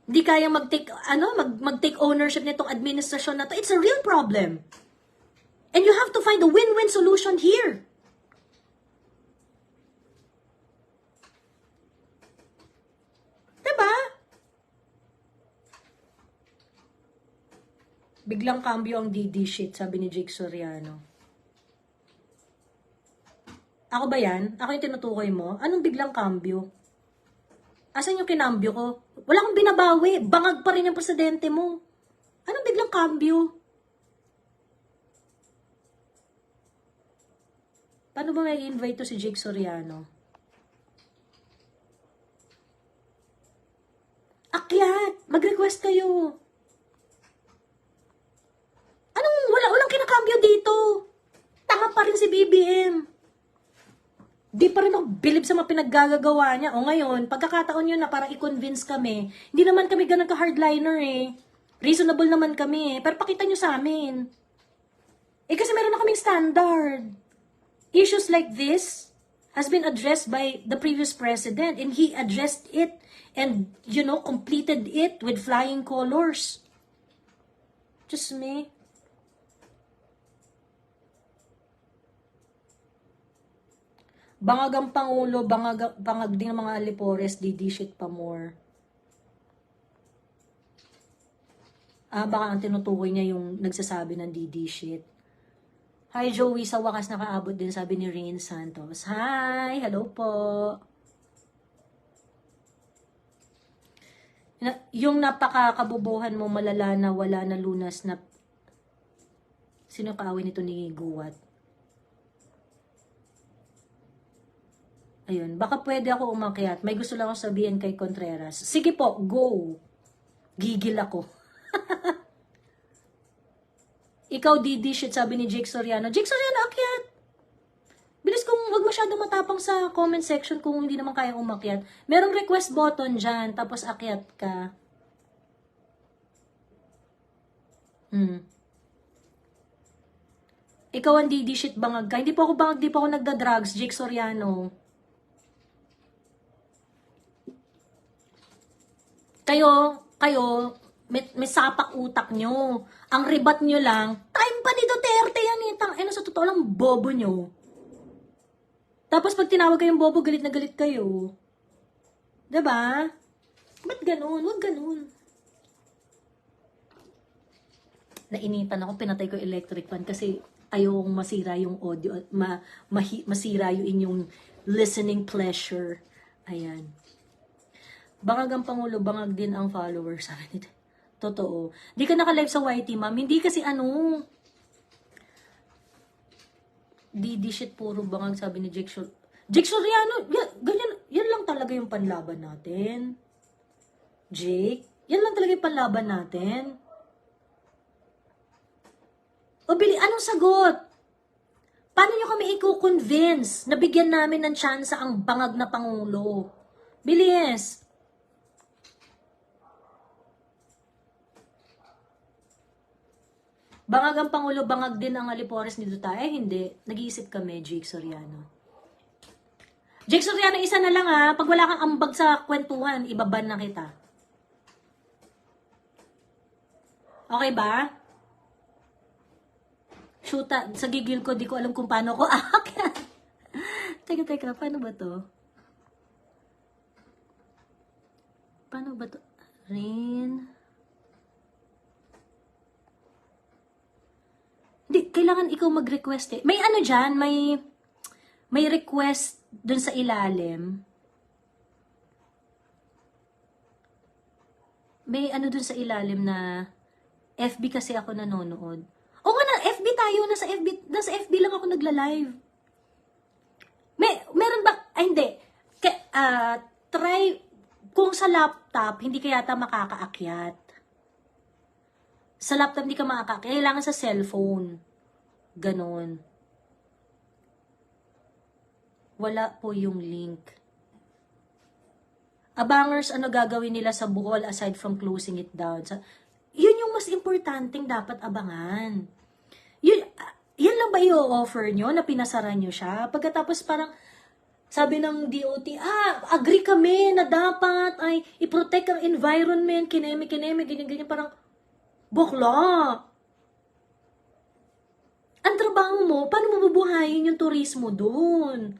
Hindi kaya mag-take ownership nitong administrasyon na to. It's a real problem. And you have to find a win-win solution here. Diba? Biglang cambio ang DD shit, sabi ni Jake Soriano. Ako ba yan? Ako yung tinutukoy mo? Anong biglang cambio? Asan yung kinambyo ko? Wala akong binabawi. Bangag pa rin yung presidente mo. Anong biglang cambio? Paano ba may invite to si Jake Soriano? Akyat! Mag-request kayo. Walang kinakambyo dito. Tama pa rin si BBM. Di pa rin ako bilib sa mga pinaggagawa niya. O ngayon, pagkakataon yun na para i-convince kami, hindi naman kami ganun ka-hardliner Reasonable naman kami Pero pakita nyo sa amin. Kasi meron na kaming standard. Issues like this has been addressed by the previous president and he addressed it and, completed it with flying colors. Just me. Bangag ang Pangulo, bangag din ang mga Alipores, didishit pa more. Baka ang tinutukoy niya yung nagsasabi ng didishit. Hi Joey, sa wakas nakaabot din, sabi ni Rain Santos. Hi, hello po. Yung napakakabubuhan mo malala na wala na lunas na sino kaaway nito ni Guwat? Ayun, baka pwede ako umakyat. May gusto lang ako sabihin kay Contreras. Sige po, go. Gigil ako. Ikaw, Didi, shit, sabi ni Jake Soriano. Jake Soriano, akyat! Bilis kung wag masyadong matapang sa comment section kung hindi naman kaya umakyat. Merong request button dyan, tapos akyat ka. Ikaw ang Didi, shit, bangag ka. Hindi po ako bangag, di po ako nagda-drugs, Jake Soriano. Kayo, may sapak utak nyo. Ang ribat nyo lang, time pa ni Duterte yan sa totoo lang, bobo nyo. Tapos pag tinawag kayong bobo, galit na galit kayo. Diba? Ba't ganun? Huwag ganun. Nainitan ako, pinatay ko electric fan kasi ayokong masira yung audio at masira yung inyong listening pleasure. Ayan. Bangag ang Pangulo, bangag din ang followers. Sabi nito. Totoo. Di ka naka-live sa YT, ma'am. Hindi kasi Di shit puro bangag, sabi ni Jake Soriano. Ganyan. Yan lang talaga yung panlaban natin. Jake, yan lang talaga yung panlaban natin. O Billy, anong sagot? Paano nyo kami i-convince na bigyan namin ng tsansa ang bangag na Pangulo? Bilis. Bangag ang Pangulo, bangag din ang Alipores dito tayo. Hindi. Nag-iisip kami, Jake Soriano. Jake Soriano, isa na lang ha. Pag wala kang ambag sa kwentuhan, ibaban na kita. Okay ba? Shoota, sa gigil ko, di ko alam kung paano ko aakyat. Teka, paano ba to? Paano ba to? Rin. Hindi, kailangan ikaw mag-request eh. May ano dyan, may request dun sa ilalim. May ano dun sa ilalim na FB kasi ako nanonood. O nga na, FB tayo, nasa FB lang ako nagla-live. Meron ba, ay hindi, try, kung sa laptop, hindi ka yata makakaakyat. Sa laptop hindi ka makakaakyat, kailangan sa cellphone. Ganon. Wala po yung link. Abangers, ano gagawin nila sa Bohol aside from closing it down? Yun yung mas importanteng dapat abangan. Yan lang ba i-offer nyo na pinasaran nyo siya? Pagkatapos parang sabi ng DOT, agree kami na dapat ay i-protect ang environment, kineme, ganyan, parang bukla. Ang trabaho mo, paano mo bubuhayin yung turismo dun?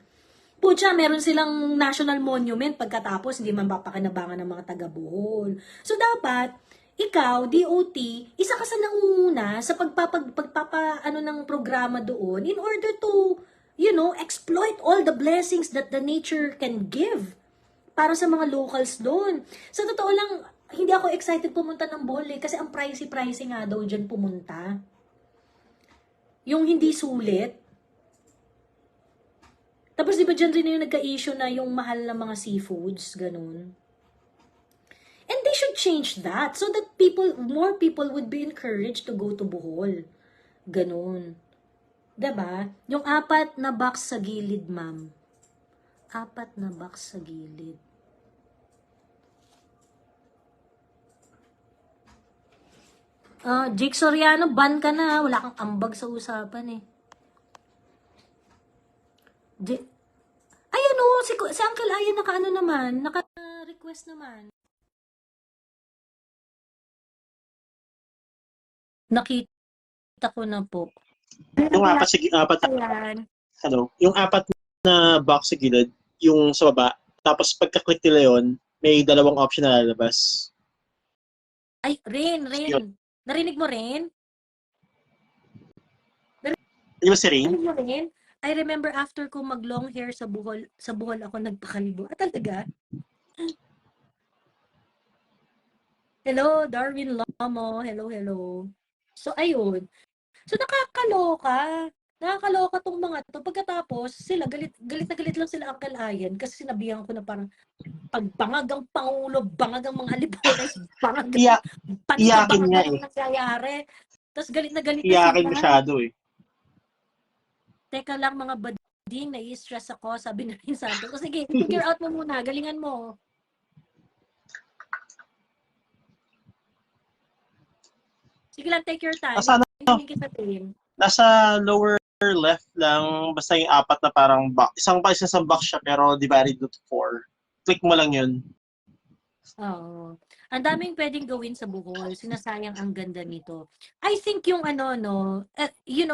Pucha, meron silang national monument pagkatapos hindi man papakinabangan ng mga taga-Bohol. So dapat, ikaw, DOT, isa ka sa nangunguna sa pagpapa ng programa doon in order to, exploit all the blessings that the nature can give para sa mga locals doon. Sa totoo lang, hindi ako excited pumunta ng Bohol kasi ang pricey nga daw dyan pumunta. Yung hindi sulit. Tapos di ba dyan rin yung nagka-issue na yung mahal na mga seafoods, ganun. And they should change that so that more people would be encouraged to go to Bohol. Ganun. Diba? Yung 4 na box sa gilid, ma'am. 4 na box sa gilid. Jake Soriano, ban ka na. Wala kang ambag sa usapan eh. Ayun o, si Uncle Ayan naka-ano naman, naka-request naman. Nakita ko na po. Yung yung 4 na box sa gilid, yung sa baba, tapos pagka-click nila yun, may 2 option na lalabas. Ay, Rin. Narinig mo rin? Di ba si Rin? Narinig mo rin? I remember after ko mag-long hair sa Bohol ako nagpakalbo. Talaga? Hello, Darwin Lamo. Hello. So, ayun. So, nakakaloka tong mga to. Pagkatapos, sila, galit na galit lang sila Uncle Ayan kasi sinabihan ko na parang pagbangag ang Pangulo, bangag ang mga Alipores, bangag iyakin nga ang nangyayari. Tapos galit na galit iyakin masyado eh. Teka lang mga bading, nai-stress ako, sabi na rin Santo. Sige, figure out mo muna, galingan mo. Sige lang, take your time. Nasa lower left lang, basta yung 4 na parang box. Isang box siya, pero divided into 4. Click mo lang yun. Oo. Ang daming pwedeng gawin sa Bohol. Sinasayang ang ganda nito. I think yung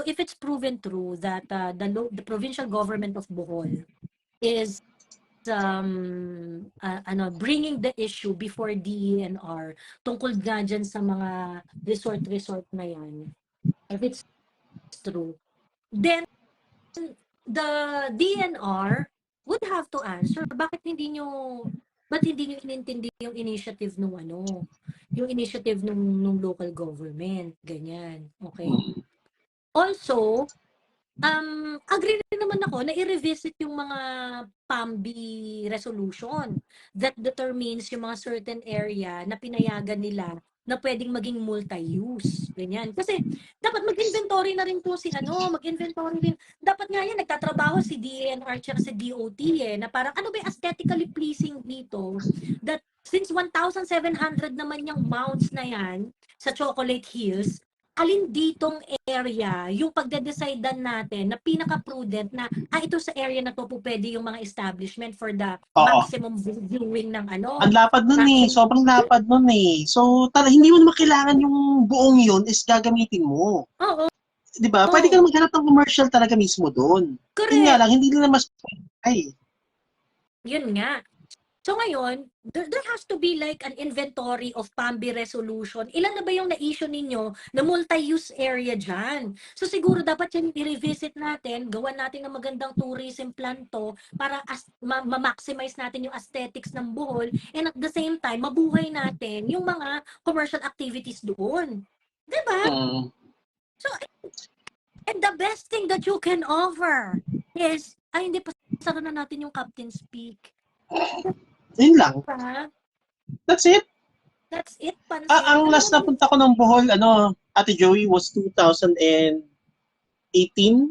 if it's proven true that the provincial government of Bohol is bringing the issue before DENR tungkol nga dyan sa mga resort na yan. If it's true, then the DNR would have to answer. Ba't hindi nyo inintindi yung initiative yung initiative nung local government, ganyan. Okay? Also, Agree rin naman ako na i-revisit yung mga PAMBI resolution that determines yung mga certain area na pinayagan nila na pwedeng maging multi-use. Ganyan. Kasi dapat mag-inventory na rin po si mag-inventory din. Dapat nga yan, nagtatrabaho si DANR at si DOT na parang ano ba yung aesthetically pleasing dito that since 1,700 naman yung mounts na yan sa Chocolate Hills, alin ditong area yung pagde-decidean natin na pinaka-prudent na ito sa area na to po pwede yung mga establishment for the Oo. maximum viewing ng Ang lapad nun eh. maximum. Sobrang lapad nun eh. So, hindi mo naman kailangan yung buong yun is gagamitin mo. Oo, 'Di ba? Pwede ka maghanap ng commercial talaga mismo doon. Yun nga correct. lang, hindi nila mas ay. Yun nga. So ngayon, there has to be like an inventory of PAMBI resolution. Ilan na ba yung na-issue ninyo na multi-use area dyan? So siguro dapat yan i-revisit natin, gawan natin ng magandang tourism plan to para ma-maximize natin yung aesthetics ng Bohol and at the same time, mabuhay natin yung mga commercial activities doon. Diba? So, and the best thing that you can offer is, hindi pa sara na natin yung Captain's Peak. Yun lang. That's it. That's it, pansin. Ang last na punta ko ng Bohol, Ate Joey, was 2018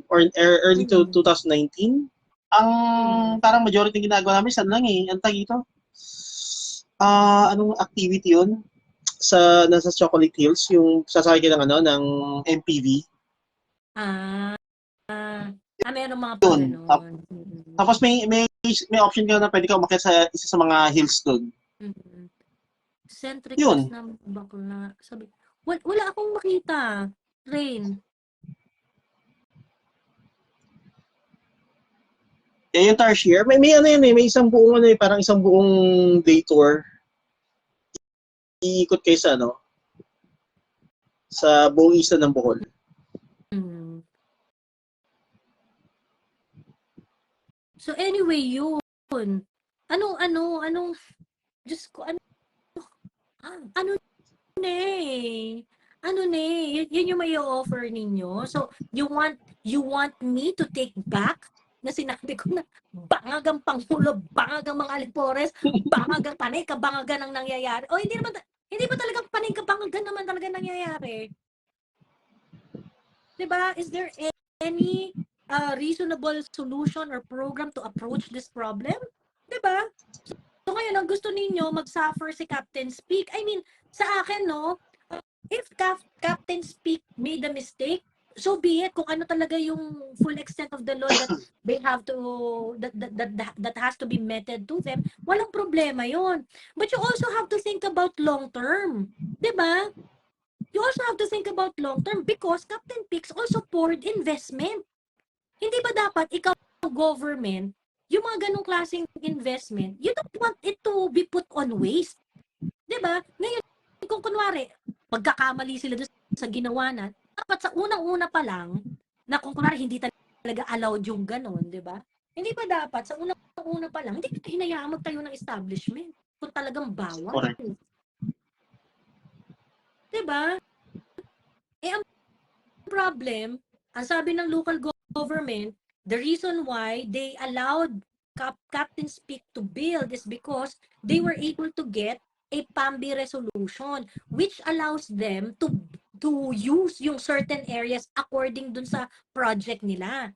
or early to 2019. Ang parang majority ginagawa namin, saan lang eh, ang tagi ito. Anong activity yun? Nasa Chocolate Hills, yung sasakay ka ng MPV. Meron mga pa gano'n. Tapos may option ka na pwede ka umakyat sa isa sa mga hills doon. Centric yun. Na bakla. Sabi, wala akong makita. Rain. Yung Tarsier, may may isang buong parang isang buong day tour. Iikot kayo sa buong isla ng Bohol. So anyway, yun. Anong, Diyos ko, yun yung may offer ninyo. So, you want me to take back na sinabi ko na bangagang Pangulo, bangagang mga Alipores, bangagang panay kabangagan ang nangyayari. O hindi ba talagang panay kabangagan naman talaga nangyayari? Diba? Is there any reasonable solution or program to approach this problem? Diba? So ngayon, ang gusto ninyo, mag-suffer si Captain's Peak. I mean, sa akin, if Captain's Peak made a mistake, so be it. Kung ano talaga yung full extent of the law that they have to, that has to be meted to them, walang problema yun. But you also have to think about long term. Diba? You also have to think about long term because Captain Peaks also poured investment. Hindi ba dapat ikaw government, yung mga ganong klaseng investment, you don't want it to be put on waste. Diba? Ngayon, kung kunwari, magkakamali sila doon sa ginawa na, dapat sa unang-una pa lang, na kung kunwari hindi talaga allowed yung ganon, diba? Hindi ba dapat sa unang-una pa lang, hindi kita hinayaan magtayo ng establishment kung talagang bawal. Correct. Diba? Ang problem, ang sabi ng local government, the reason why they allowed Captain's Peak to build is because they were able to get a PAMBI resolution which allows them to use yung certain areas according dun sa project nila.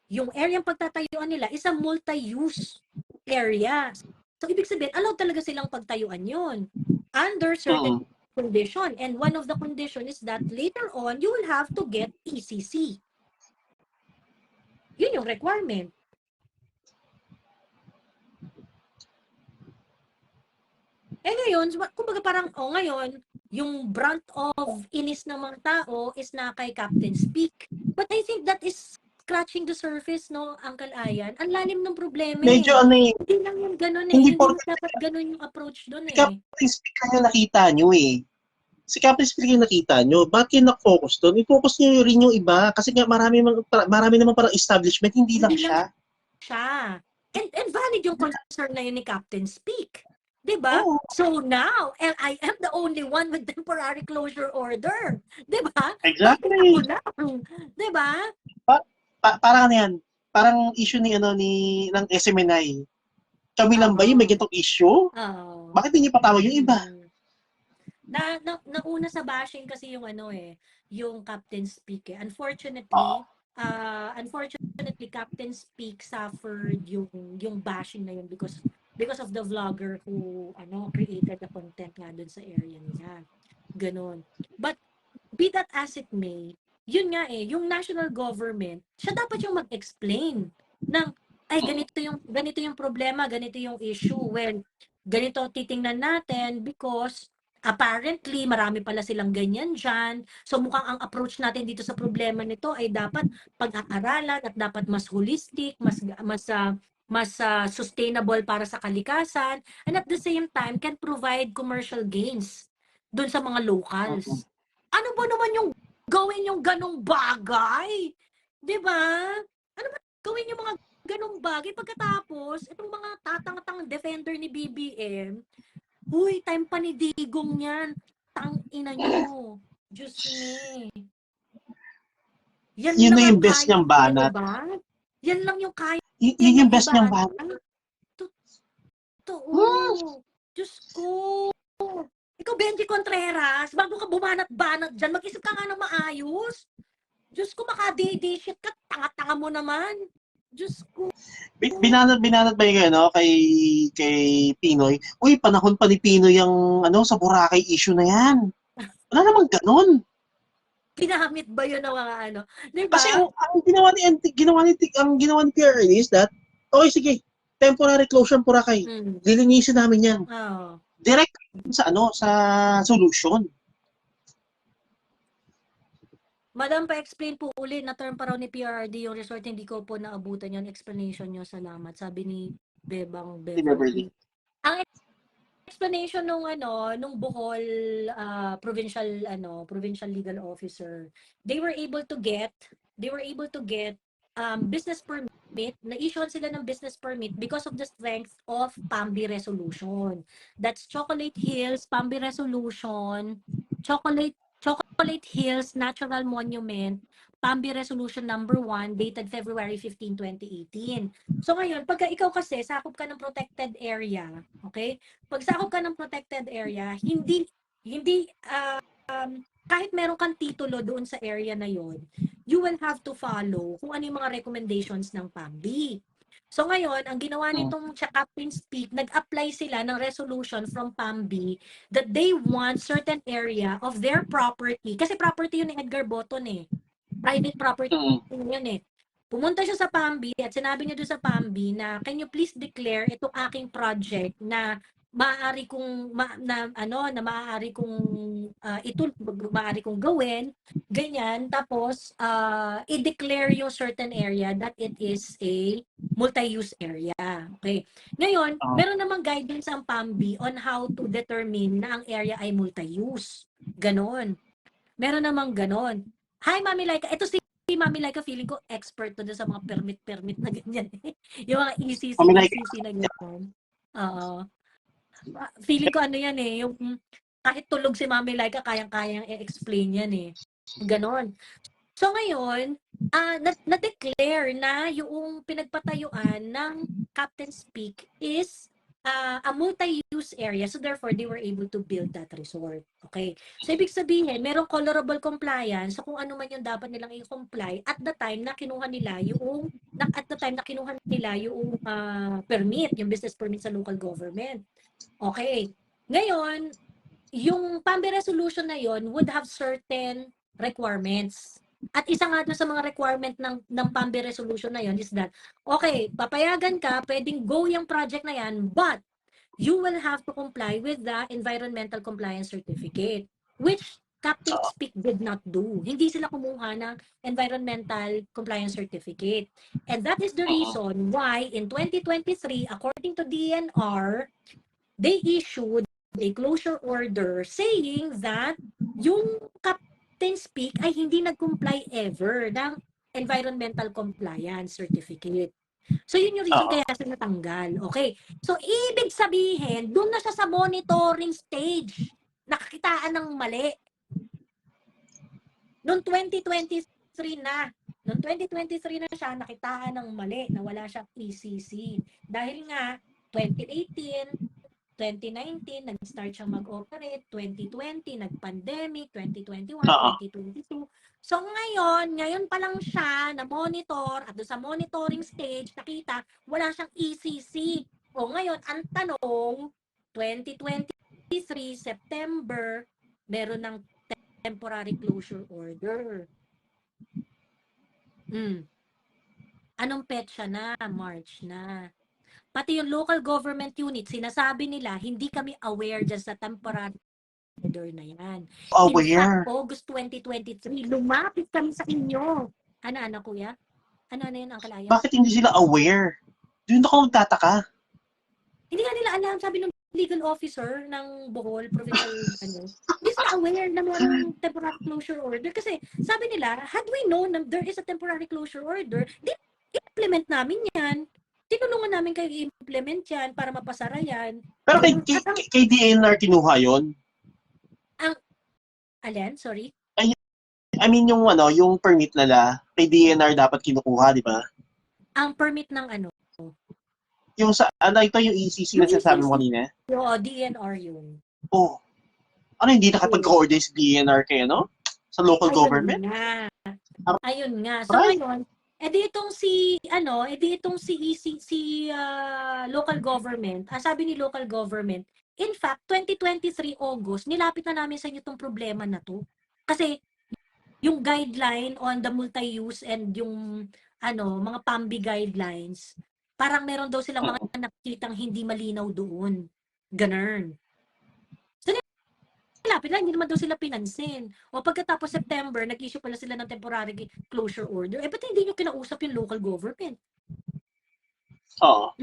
Yung area pagtatayuan nila is a multi-use area. So, ibig sabihin, allowed talaga silang pagtayuan yun under certain condition. And one of the condition is that later on, you will have to get ECC. Yun yung requirement. Ngayon, kumbaga parang, ngayon, yung brunt of inis ng mga tao is na kay Captain's Peak. But I think that is scratching the surface, no, Uncle Ayan? Ang lalim ng problema Medyo Hindi lang yung ganun Hindi dapat ganun yung approach doon Captain's Peak yung nakita nyo Si Captain's Peak yung nakita nyo. Bakit na-focus doon? I-focus nyo rin yung iba. Kasi nga marami naman parang establishment. Hindi lang siya. And valid yung concern na yun ni Captain's Peak. Diba? So now, and I am the only one with temporary closure order. Diba? Exactly. Diba? parang ano yan, parang issue ni ng SMNI. Kami lang ba yung may ganitong issue? Oo. Bakit hindi patawag yung iba? Mm. Nauna sa bashing kasi yung yung Captain Speak eh. Oo. Unfortunately, Captain Speak suffered yung bashing na yun because of the vlogger who created the content nga dun sa area nila. Ganon. But be that as it may, yun nga yung national government, siya dapat yung mag-explain ng ay ganito yung problema, ganito yung issue. Well, ganito titingnan natin because apparently marami pala silang ganyan diyan. So mukhang ang approach natin dito sa problema nito ay dapat pag-aaralan at dapat mas holistic, mas sustainable para sa kalikasan and at the same time can provide commercial gains doon sa mga locals. Ano ba naman yung gawin yung ganong bagay? 'Di ba? Ano ba gawin yung mga ganong bagay pagkatapos itong mga tatang-tang defender ni BBM, huy, time pa ni Digong yan. Tang ina nyo. Diyos me. Yan Yun lang na ang yung best kaya niyang niyang banat. ibang. Yan lang yung kaya Yun niyang yung best niyang ibanat. banat. Totoo. Diyos ko. Ikaw, Benji Contreras, bago ka bumanat-banat dyan, mag-isip ka nga ng maayos. Diyos ko, maka-day shit ka, tanga-tanga mo naman. Diyos ko. Binanat ba yung kay Pinoy? Uy, panahon pa ni Pinoy yung sa Boracay issue na yan. Wala namang ganun. Ginamit ba yun ng mga Di Kasi ba? ang ginawa ni PRD is that, okay, sige, temporary closure ang Boracay. Lilinisin namin yan. Oh. Direct sa solution. Madam, pa-explain po uli na term pa raw ni PRD yung resort. Hindi ko po naabutan yung explanation nyo. Salamat. Sabi ni Bebang Beverly. Ang explanation nung Bohol provincial legal officer, they were able to get business permit, na-issue sila ng business permit because of the strength of PAMBI resolution. That's Chocolate Hills PAMBI resolution, Chocolate Hills Natural Monument PAMBI Resolution number 1 dated February 15, 2018. So ngayon, pagka ikaw kasi sakop ka ng protected area, okay? Pag sakop ka ng protected area, hindi kahit meron kang titulo doon sa area na yon, you will have to follow kung ano yung mga recommendations ng PAMBI. So ngayon, ang ginawa nitong Captain Speak, nag-apply sila ng resolution from PAMBI that they want certain area of their property. Kasi property yun ni Edgar Boton eh. Private property yun eh. Pumunta siya sa PAMBI at sinabi niya doon sa PAMBI na can you please declare itong aking project na maaari kong maaari kong gawin ganyan, tapos i-declare yung certain area that it is a multi-use area. Okay. Ngayon, meron namang guidance ang PAMBI on how to determine na ang area ay multi-use. Ganon. Meron namang ganon. Hi, Mami Laika. Ito si Mami Laika, feeling ko expert to sa mga permit na ganyan. Yung mga ECC na ganyan. Feeling ko yan eh, yung kahit tulog si Mami Laika, kayang-kayang i-explain yan eh. Ganon. So ngayon, na-declare na yung pinagpatayuan ng Captain Speak is a multi-use area. So therefore, they were able to build that resort. Okay. So ibig sabihin, merong colorable compliance. So kung ano man yung dapat nilang i-comply at the time na kinuha nila yung permit, yung business permit sa local government. Okay. Ngayon, yung PAMBI resolution na yon would have certain requirements. At isa nga doon sa mga requirement ng PAMBI resolution na yon is that, okay, papayagan ka, pwedeng go yung project na yan, but you will have to comply with the environmental compliance certificate, which Captain Speak did not do. Hindi sila kumuha ng environmental compliance certificate. And that is the reason why in 2023, according to DNR, they issued a closure order saying that yung Captain Speak ay hindi nag-comply ever ng environmental compliance certificate. So yun yung reason kaya siya natanggal. Okay. So ibig sabihin, doon na siya sa monitoring stage. Nakakitaan ng mali. Noong 2023 na. Noong 2023 na siya, nakitaan ng mali na wala siyang ECC. Dahil nga, 2018, 2019, nag-start siyang mag-operate, 2020, nag-pandemic, 2021, Oo. 2022. So ngayon pa lang siya na-monitor at doon sa monitoring stage, nakita, wala siyang ECC. O ngayon, ang tanong, 2023, September, meron ng temporary closure order. Anong petsa na? March na. Pati yung local government unit, sinasabi nila, hindi kami aware dyan sa temporary order na yan. In fact, Aware. August 2023, lumapit kami sa inyo. Ano, kuya? Ano yun, Uncle Aya? Bakit hindi sila aware? Doon ako magtataka. Hindi nga nila alam, sabi ng legal officer ng Bohol, provincial, hindi sila aware na mayroong temporary closure order. Kasi sabi nila, had we known na there is a temporary closure order, di implement namin yan. Tinulungan namin kayo i-implement yan para mapasara yan. Pero kay DNR kinuha yon. Alin? Sorry? I mean, yung permit nila, kay DNR dapat kinukuha, di ba? Ang permit ng ano? Yung ito yung ECC na sinasabi mo kanina? Oo, DNR yun. Oh. Ano, hindi nakapag-coordinate si DNR kayo, no? Sa local government? Ayun nga. So ngayon, edi itong si local government, sabi ni local government, in fact, 2023 August, nilapit na namin sa inyo itong problema na to. Kasi yung guideline on the multi-use and yung mga PAMBI guidelines, parang meron daw silang mga nakikitang hindi malinaw doon. Ganun. So, nilapit lang, hindi naman daw sila pinansin. O pagkatapos September, nag-issue pala sila ng temporary closure order. Ba't hindi nyo kinausap yung local government? Oo.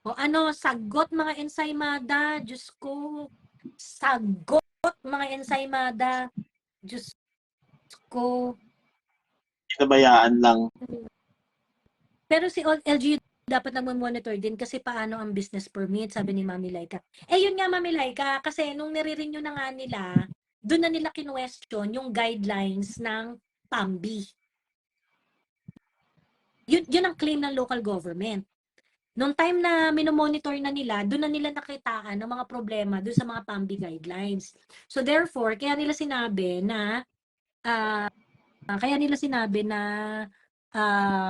O sagot mga ensaymada, Diyos ko. Sagot mga ensaymada, Diyos ko. Pinabayaan lang. Pero si LGU dapat nagmo-monitor din kasi paano ang business permit, sabi ni Mami Laika. Yun nga, Mami Laika, kasi nung nire-renew na nga nila, doon na nila kinwestiyon yung guidelines ng PAMBI. Yun ang claim ng local government. Noong time na minomonitor na nila, doon na nila nakitaan ng mga problema doon sa mga PAMBI guidelines. So therefore, kaya nila sinabi na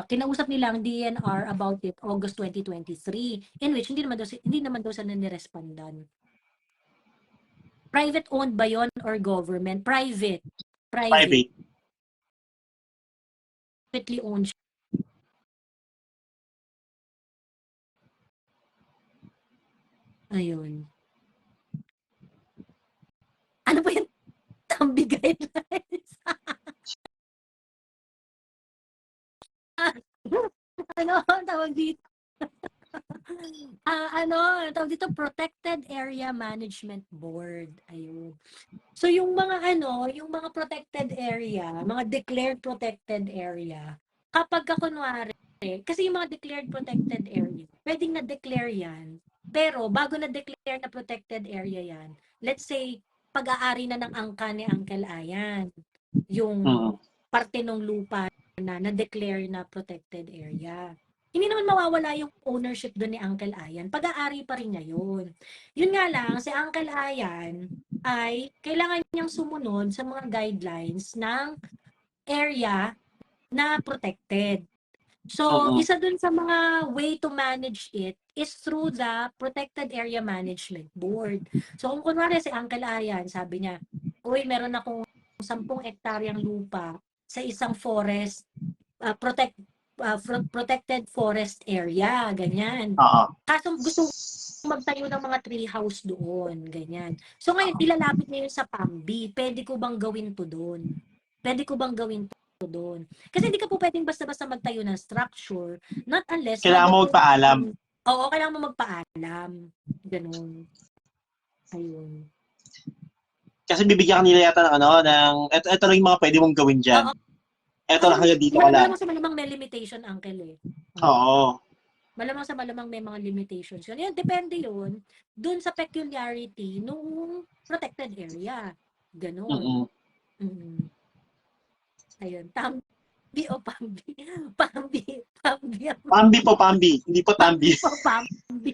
kinausap nila ang DNR about it August 2023, in which hindi naman daw sila nirespondan. Private owned ba yon or government? Private. Privately owned. Ayun. Ano ba yung PAMBI guidelines? Tawag dito? Tawag dito, Protected Area Management Board. Ayun. So yung mga protected area, mga declared protected area, kapag kunwari, kasi yung mga declared protected area, pwedeng na-declare yan, pero bago na-declare na protected area yan, let's say, pag-aari na ng angka ni Uncle Ayan, yung parte ng lupa na na-declare na protected area. Hindi naman mawawala yung ownership doon ni Uncle Ayan. Pag-aari pa rin niya yun. Yun nga lang, si Uncle Ayan ay kailangan niyang sumunod sa mga guidelines ng area na protected. So, isa dun sa mga way to manage it is through the Protected Area Management Board. So, kung kunwari si Uncle Ayan, sabi niya, uy, meron akong 10 hektaryang lupa sa isang forest, protected forest area, ganyan. Kaso gusto magtayo ng mga tree house doon, ganyan. So ngayon, ilalapit niya yun sa PAMBI. Pwede ko bang gawin to doon? Pwede ko bang gawin to doon? Kasi hindi ka po pwedeng basta-basta magtayo ng structure, not unless kailangan mo magpaalam. Oo, kailangan mo magpaalam. Ganun. Ayun. Kasi bibigyan ka nila yata ng ito lang yung mga pwede mong gawin dyan. Ito lang hanggang dito ka lang. Malamang sa malamang may limitation, Uncle eh. Oo. Malamang sa malamang may mga limitations yun. Yan, depende yun dun sa peculiarity nung protected area. Ganon. Ayun. Pambi o Pambi? Pambi. Pambi. Pambi po, Pambi. Hindi po Tambi. Pambi o Pambi.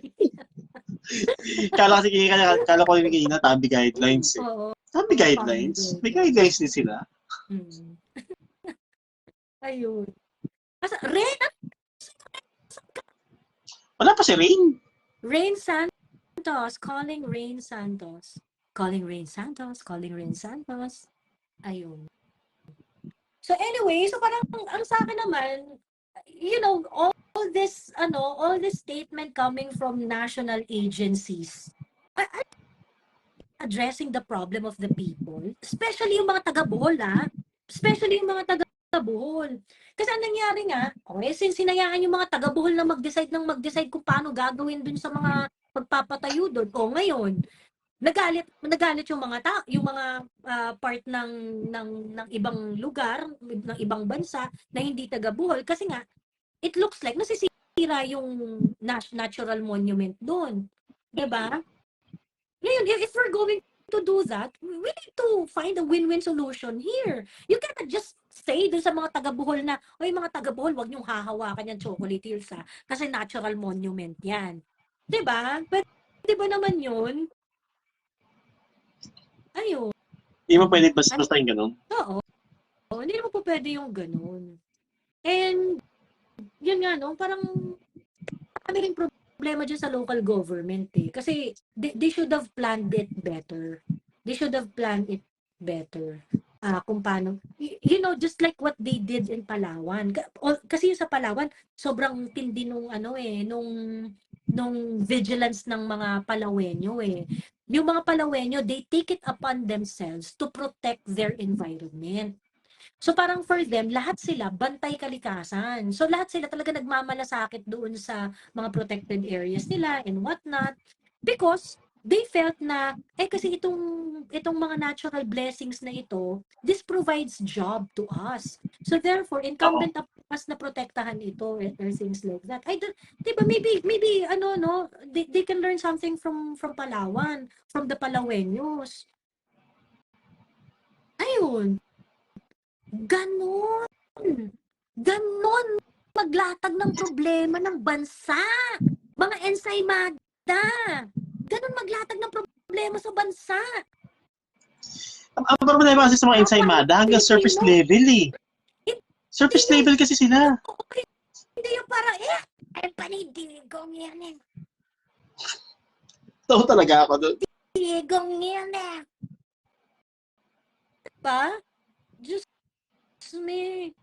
Kala ko yung kanina, Tambi guidelines eh. Oo. Tambi Pambi guidelines? May guidelines. guidelines din sila. Hmm. Ayun. Rain, Wala pa si Rain. Rain Santos. Calling Rain Santos. Calling Rain Santos. Calling Rain Santos. Ayun. So anyway, so parang ang sa akin naman, all this statement coming from national agencies are addressing the problem of the people, especially yung mga taga Bohol, especially yung mga taga Bohol. Kasi ang nangyari nga, okay, since sinayaan yung mga taga Bohol na mag-decide kung paano gagawin dun sa mga pagpapatayo doon. O ngayon, nagalit yung mga part ng ibang lugar, ng ibang bansa na hindi taga Bohol kasi nga it looks like nasisira yung natural monument doon. 'Di ba? Ngayon, if we're going to do that, we need to find a win-win solution here. You cannot just say dun sa mga taga Bohol na, oy mga taga Bohol, wag niyong hahawakan yung chocolate hills kasi natural monument 'yan. 'Di ba? Pwede ba naman 'yun? Ayun. Hindi mo pwede basta yung ganun. Oo. Hindi naman po pwede yung ganun. And, yun nga, no, parang kami rin problema dyan sa local government eh. Kasi, they should have planned it better. They should have planned it better. Kung paano, just like what they did in Palawan. Kasi sa Palawan, sobrang tindi nung vigilance ng mga Palawenyo eh. Yung mga Palawenyo, they take it upon themselves to protect their environment. So parang for them, lahat sila bantay kalikasan. So lahat sila talaga nagmamalasakit doon sa mga protected areas nila and whatnot. Because they felt na, kasi itong mga natural blessings na ito, this provides job to us. So therefore, incumbent upon us na protektahan ito or things like that. Diba, maybe, they can learn something from Palawan, from the Palaweños. Ayun. Ganon maglatag ng problema ng bansa. Mga ensaymada. Ganon maglatag ng problema sa bansa. Ang problema kasi sa mga ensaymada hanggang surface level eh. Surface level kasi sila. Hindi yung parang, ay panidigong yan eh. Tao talaga ako doon. Digong yan eh. Diba? Just me.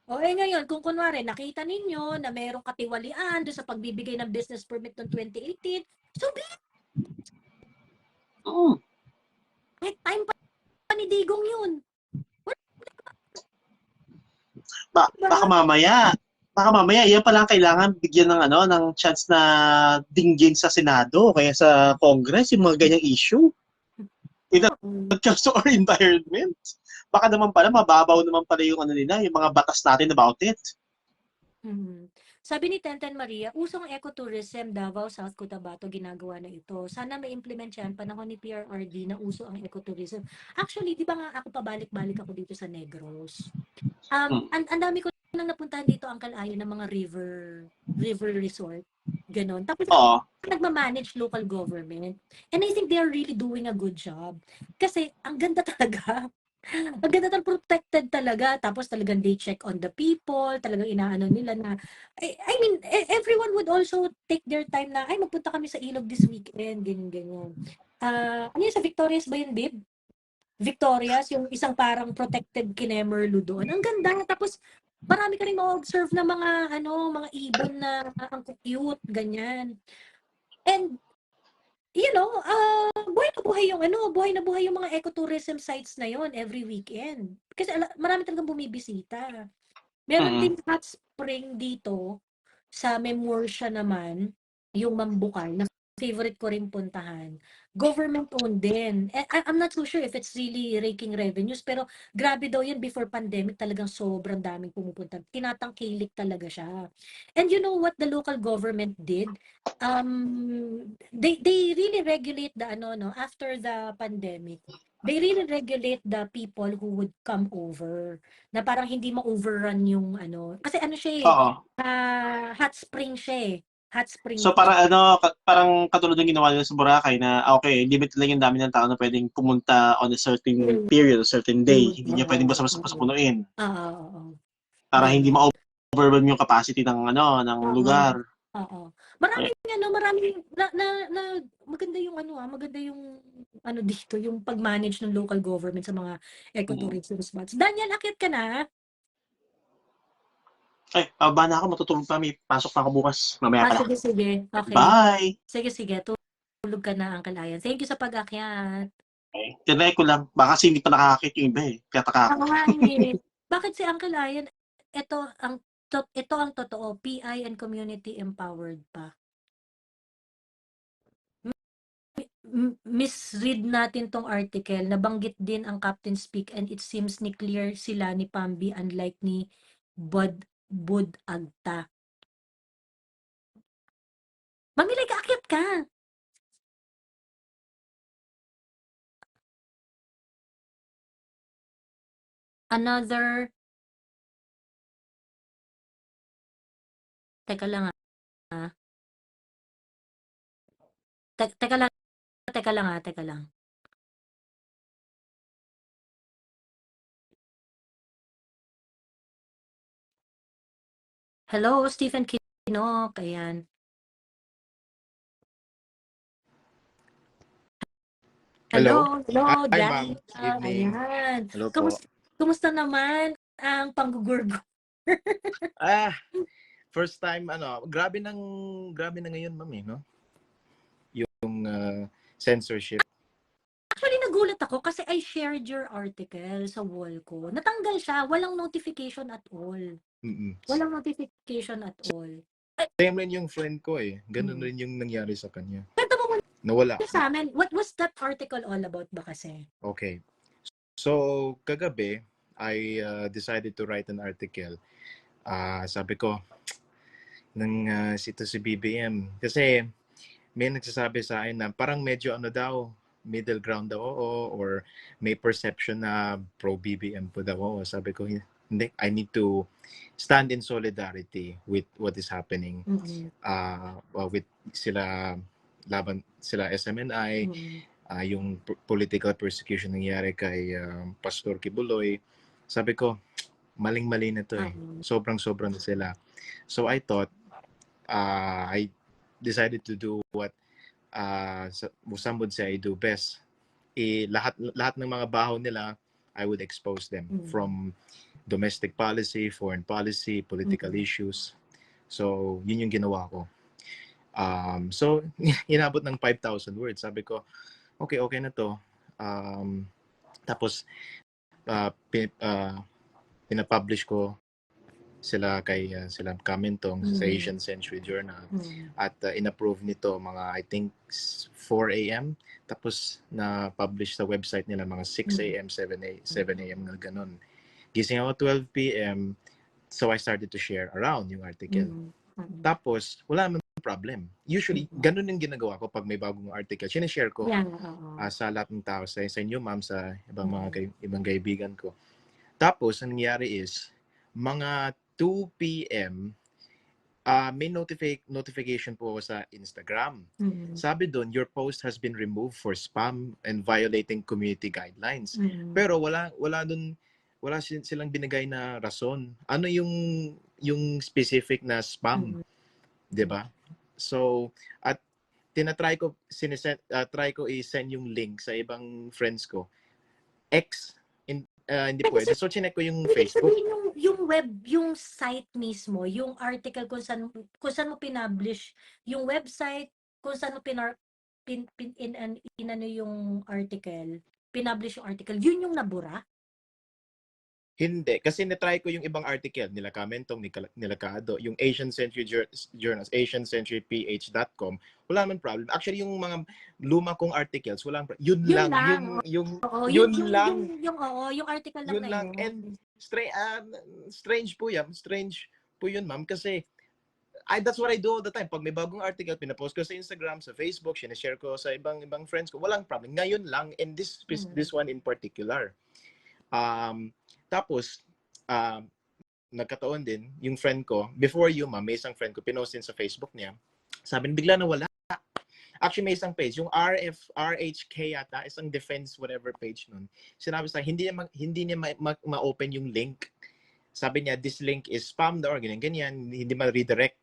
Ngayon, kung kunwari, nakita ninyo na mayroong katiwalian doon sa pagbibigay ng business permit noong 2018, so be it. Time pa ni Digong yun. Baka mamaya, yan pala ang kailangan bigyan ng chance na dinggin sa Senado kaya sa Congress, yung mga ganyang issue. When it comes to our environment. Baka naman pala, mababaw naman pala yung yung mga batas natin about it. Sabi ni Tenten Maria, usong ecotourism, Davao, South Cotabato, ginagawa na ito. Sana ma-implement yan, panahon ni PRRD na uso ang ecotourism. Actually, di ba nga ako pabalik-balik ako dito sa Negros? Ang dami ko nang napuntahan dito, Uncle Ayo, ng mga river resort. Ganon. Tapos, nagmamanage local government. And I think they are really doing a good job. Kasi, ang ganda talaga. Ang ganda ng protected talaga. Tapos talagang they check on the people. Talagang inaano nila na, I mean, everyone would also take their time na, magpunta kami sa ilog this weekend. Ganyan. Ano yun, sa Victorias ba yun, babe? Victorias, yung isang parang protected kinemerlu doon. Ang ganda. Tapos, marami ka rin ma-observe na mga ibon na ang cute, ganyan. And, buhay na buhay yung mga ecotourism sites na yon every weekend. Kasi marami talagang bumibisita. Meron din hot spring dito sa Memorsia naman, yung Mambukal, na favorite ko rin puntahan. Government-owned din. I'm not so sure if it's really raking revenues, pero grabe daw yan before pandemic, talagang sobrang daming pumupunta. Tinatangkilik talaga siya. And you know what the local government did? They really regulate the after the pandemic. they really regulate the people who would come over. Na parang hindi ma-overrun yung ano. Kasi ano siya eh, Oo. hot spring siya eh. Hot spring So siya. para parang katulad ng ginawa nila sa Boracay na okay, limit lang yung dami ng tao na pwedeng pumunta on a certain Mm. period, a certain day. Hindi niya pwedeng Oo, basta-basta oo. punuin Oo. para hindi Ganon. ma-overwhelm yung capacity ng Oo. lugar. Oo. Eh, Maraming maganda yung maganda yung dito, yung pag-manage ng local government sa mga mm. ecotourism spots. Daniel, akit ka na? Aba na ako, matutulog pa. May pasok pa ako bukas. Mamaya pa lang. Sige. Okay. Bye! Sige. Tulog ka na, Uncle Ayan. Thank you sa pag-akyat. Tinry ko lang. Baka kasi hindi pa nakakakit yung iba eh. Kaya taka ako. Oo nga eh. Bakit si Uncle Ayan, ito ang totoo, PI and community empowered pa. Misread natin tong article, nabanggit din ang Captain Speak and it seems ni clear sila ni Pambi unlike ni Bud Agta. Mamilig, aakyat ka! Another... Teka lang ah. Teka lang. Hello, Stephen Kinok. Ayan. Hello. Hello, Hi, ma'am. Daniel. Good evening. Ayan. Hello po. Kumusta naman ang panggugurgo? Ah, first time grabe na ngayon, ma'am, no? Yung censorship. Actually, nagulat ako kasi I shared your article sa wall ko. Natanggal siya. Walang notification at all. Mm-mm. Walang notification at all. Same rin yung friend ko eh. Ganun rin yung nangyari sa kanya. Kwento mo muna Nawala. sa amin, what was that article all about ba kasi? Okay. So, kagabi, I decided to write an article. Sabi ko, si BBM. Kasi, may nagsasabi sa akin na parang medyo daw, middle ground daw or may perception na pro-BBM po daw. Sabi ko, hindi, I need to stand in solidarity with what is happening. With sila SMNI, yung political persecution nangyari kay Pastor Kibuloy. Sabi ko, maling-mali na to eh. Sobrang-sobrang na sila. So I thought, I decided to do what some would say I do best. Lahat ng mga baho nila, I would expose them from domestic policy, foreign policy, political issues. So, yun yung ginawa ko. So, inabot ng 5,000 words. Sabi ko, okay na to. Tapos, pinapublish ko sila kay sila Kamentong sa Asian Century Journal at inapprove nito mga I think 4 AM tapos na-publish sa website nila mga 6 AM 7 AM na ganun. Gising ako 12 PM, so I started to share around yung article. Tapos wala namang problem. Usually ganun yung ginagawa ko pag may bagong article. Sinishare ko sa lahat ng tao, sa inyo ma'am, sa ibang kaibigan ko. Tapos ang nangyari is mga 2 PM, may notification po sa Instagram. Sabi doon, your post has been removed for spam and violating community guidelines. Pero wala silang binigay na rason. Ano yung specific na spam? 'Di ba? So, at try ko i-send yung link sa ibang friends ko. Hindi pwede. So, chinek ko yung Facebook. Yung web, yung site mismo, yung article kung saan mo pinublish, yung website, kung saan mo yung article, pinublish yung article, yun yung nabura? Hindi. Kasi na-try ko yung ibang article, nila Kamentong, nila Kaado, yung Asian Century Journals, asiancenturyph.com, wala naman problem. Actually, yung mga luma kong articles, wala naman problem. Yun lang. Yung article lang na yun. And strange po yan. Strange po yun, ma'am, kasi That's what I do all the time. Pag may bagong article, pinapost ko sa Instagram, sa Facebook, sinashare ko sa ibang friends ko. Walang problem. Ngayon lang, and this one in particular. Tapos, nagkataon din, yung friend ko, before you, may isang friend ko, pinost din sa Facebook niya. Sabi, bigla na wala. Actually, may isang page, yung RHK yata, isang defense whatever page nun. Sinabi sa hindi niya ma-open yung link. Sabi niya, this link is spammed or ganyan, hindi ma-redirect.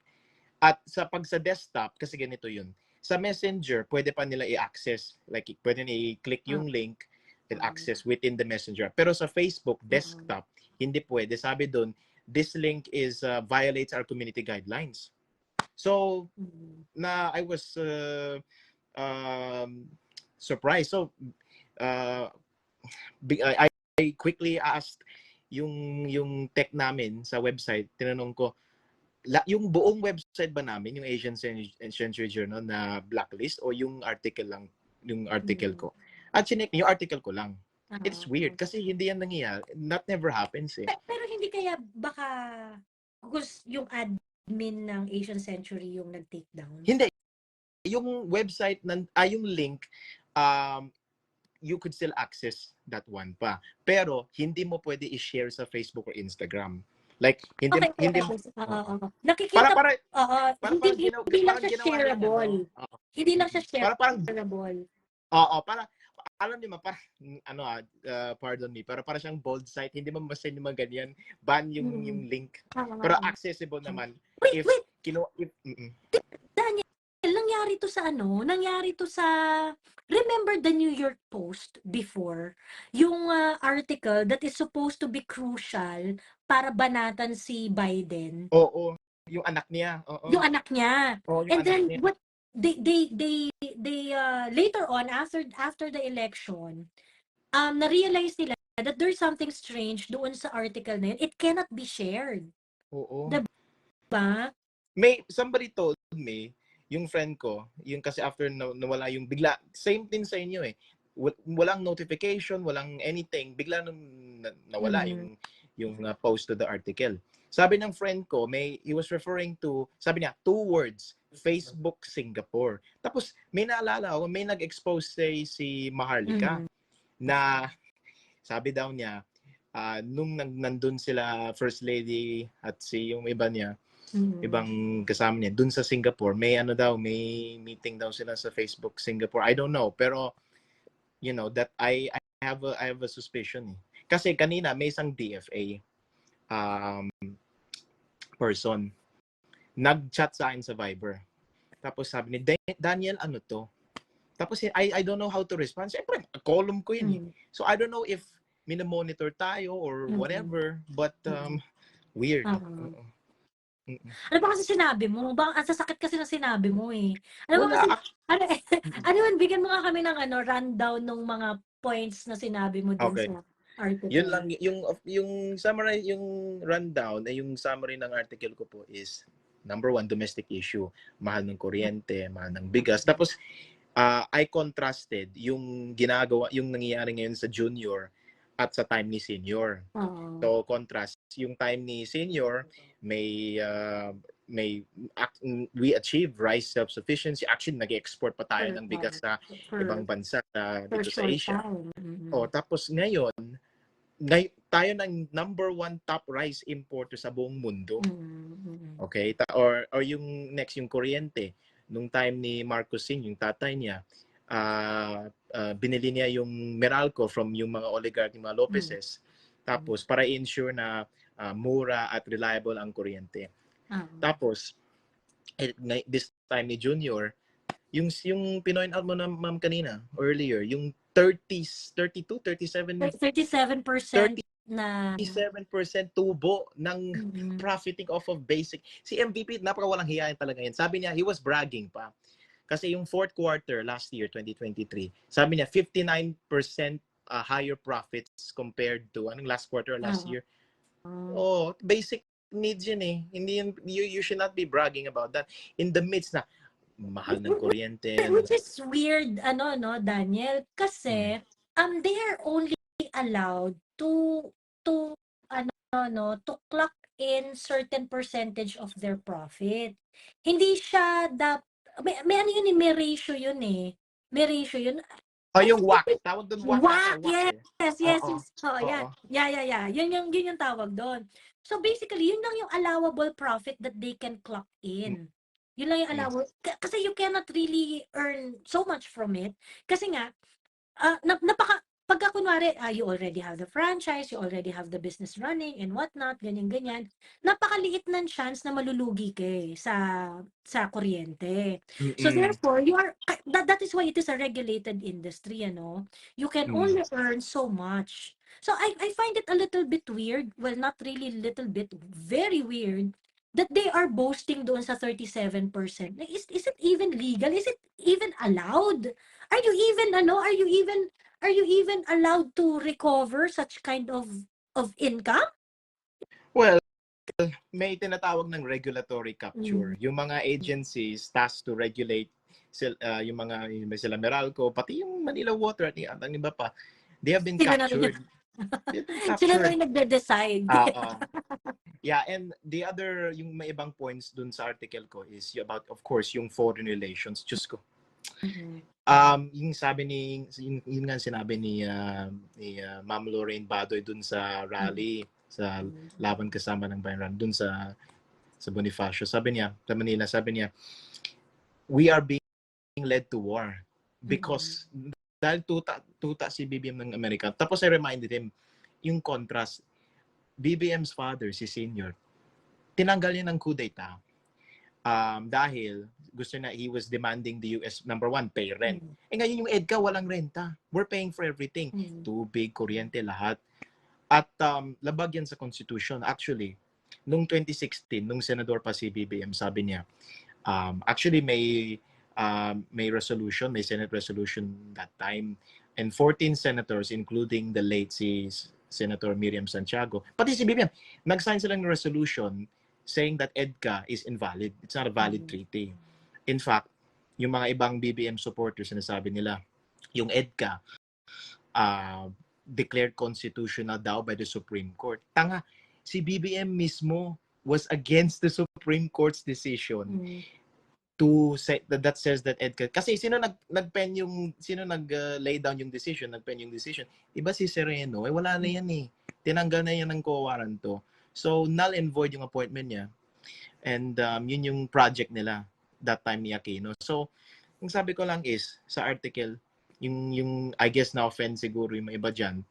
At sa desktop, kasi ganito yun, sa Messenger, pwede pa nila i-access. Like, pwede na i-click yung link and access within the Messenger. Pero sa Facebook desktop, hindi pwede. Sabi doon, this link is violates our community guidelines. So, I was surprised. So, I quickly asked yung tech namin sa website, tinanong ko, yung buong website ba namin, yung Asian Century Journal na blacklist o yung article lang, yung article ko? At chinek, yung article ko lang. It's weird kasi hindi yan nangyayari. That never happens eh. Pero hindi kaya baka yung admin ng Asian Century yung nag-take down? Hindi. Yung website, yung link, you could still access that one pa. Pero hindi mo pwede i-share sa Facebook or Instagram. Like, hindi mo. Nakikita, Para hindi lang siya shareable. Hindi lang siya shareable. Para alam niyo parang pardon me, para siyang bold site, hindi mo ma-send yung mga ganyan, ban yung link. Pero accessible naman. Wait. Daniel, nangyari to sa remember the New York Post before, yung article that is supposed to be crucial para banatan si Biden. Oo, yung anak niya. Oo. Yung anak niya. Oo, yung And anak then niya. what they later on after the election, na-realize nila that there's something strange doon sa article na yun. It cannot be shared. Oo. Diba? Somebody told me, yung friend ko, yung kasi after nawala yung bigla, same thing sa inyo eh. Walang notification, walang anything, bigla nung nawala yung post to the article. Sabi ng friend ko, he was referring to, sabi niya, 2 words, Facebook Singapore. Tapos may naalala ako, may nag-expose si Maharlika na sabi daw niya, nung nandun sila First Lady at yung iba niya, ibang kasama niya, dun sa Singapore, may may meeting daw sila sa Facebook Singapore. I don't know, pero that I have a suspicion. Kasi kanina may isang DFA person nag-chat sa akin sa Viber. Tapos sabi ni Daniel, ano to? Tapos I don't know how to respond. Siyempre, column ko yun. So I don't know if mina-monitor tayo or whatever, but weird. Ano ba kasi sinabi mo? Ang sasakit kasi ng sinabi mo eh. Ano ba kasi, bigyan mo nga kami ng rundown ng mga points na sinabi mo dun sa article. Yun lang, yung summary, yung rundown, yung summary ng article ko po is, number 1, domestic issue. Mahal ng kuryente, mahal ng bigas. Tapos, I contrasted yung nangyayari ngayon sa junior at sa time ni senior. So, contrast. Yung time ni senior, we achieve rice self-sufficiency. Actually, nag-export pa tayo ng bigas sa ibang bansa dito sa Asia. Tapos ngayon, tayo ng number 1 top rice importer sa buong mundo. Okay? Or yung next, yung kuryente. Nung time ni Marcos Sr., yung tatay niya, binili niya yung Meralco from yung mga oligarch, yung mga Lopezes. Tapos, para i-ensure na mura at reliable ang kuryente. Tapos, this time ni Junior, yung pinoint out mo na ma'am kanina, earlier, yung 37% na 37% tubo ng profiting off of basic. Si MVP, napakawalang hiyain talaga yan. Sabi niya, he was bragging pa. Kasi yung 4th quarter last year, 2023, sabi niya 59% higher profits compared to last quarter last year. Basic needs yun eh. Hindi you should not be bragging about that. In the midst na mahal ng kuryente. Which is weird, Daniel, kasi they are only allowed to clock in certain percentage of their profit. Hindi siya may ano yun eh, may ratio yun eh. May ratio yun. Oh, I yung WAC. think Tawag doon WAC ata. WAC, WAC yes, eh. yes, yes, Oo. yes. Oh, Oo. yeah. Yeah. Yun yung tawag doon. So basically, yun lang yung allowable profit that they can clock in. Yun lang yung Yes. allowable. Kasi you cannot really earn so much from it. Kasi nga, pagka kunwari, you already have the franchise, you already have the business running and whatnot, ganyan-ganyan, napakaliit ng chance na malulugi ka sa kuryente. So Mm-mm. therefore, that is why it is a regulated industry, ano? You can only earn so much. So I find it a little bit weird, well, not really little bit, very weird, that they are boasting doon sa 37%. Like, is it even legal? Is it even allowed? Are you even are you even allowed to recover such kind of income? Well, may tinatawag ng regulatory capture. Mm. Yung mga agencies tasked to regulate yung mga may sila Meralco, pati yung Manila Water at ang iba pa, they have been Sila na rin captured. They've been sila na captured. rin nagde-decide. Yeah, and the other, yung may ibang points dun sa article ko is about, of course, yung foreign relations. Diyos ko. Yung sabi yung nga sinabi ni Ma'am Lorraine Badoy dun sa rally, sa laban kasama ng Bayan dun sa Bonifacio. Sabi niya, sa Manila, sabi niya, we are being led to war because dahil tuta si BBM ng Amerika. Tapos I reminded him, yung contrast, BBM's father, si Senior, tinanggal niya ng coup d'etat dahil gusto na, he was demanding the US, number one, pay rent. Ngayon yung EDCA, walang renta. We're paying for everything. Tubig, kuryente, lahat. At labag yan sa Constitution. Actually, nung 2016, nung senador pa si BBM, sabi niya, actually may resolution, may Senate resolution that time, and 14 senators, including the late si Senator Miriam Santiago, pati si BBM, nag-sign sila ng resolution saying that EDCA is invalid. It's not a valid treaty. In fact, yung mga ibang BBM supporters, sinasabi nila, yung EDCA, declared constitutional daw by the Supreme Court. Tanga, si BBM mismo was against the Supreme Court's decision to say that says that EDCA, kasi sino nag-pen yung, sino nag-lay down yung decision, nag-pen yung decision, iba si Sereno, wala na yan eh. Tinanggal na yan ng co-warranto. So, null and void yung appointment niya. And yun yung project nila that time ni Aquino. So, yung sabi ko lang is, sa article, yung I guess na-offend siguro yung iba dyan,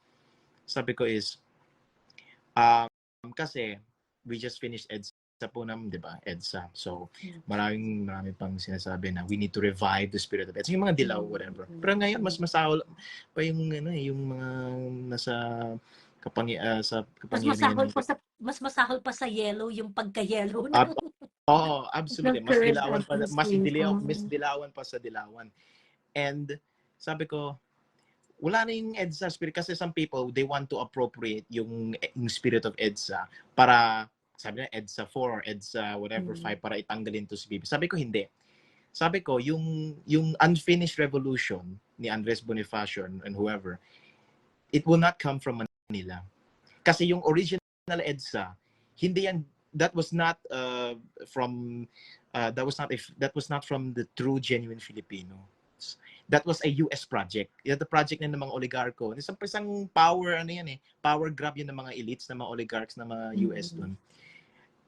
sabi ko is, kasi we just finished EDSA po naman, di ba? EDSA. So, marami pang sinasabi na we need to revive the spirit of EDSA. Yung mga dilaw, whatever. Pero ngayon, mas masahol pa yung, yung mga nasa sa kapangyarihan. Mas masahol pa sa yellow yung pagka-yellow Oo, absolutely. ng Mas current dilawan pa, mas administration. dilawan pa sa dilawan. And sabi ko, wala na yung EDSA spirit kasi some people, they want to appropriate yung spirit of EDSA para, sabi na, EDSA 4 or EDSA whatever 5 para itanggalin to si BBM. Sabi ko, hindi. Sabi ko, yung unfinished revolution ni Andres Bonifacio and whoever, it will not come from Manila. Kasi yung original EDSA, hindi yan, that was not from the true genuine Filipinos. That was a US project. Yan the project ng mga oligarko. Isang power power grab yun ng mga elites, ng mga oligarchs, ng mga US doon.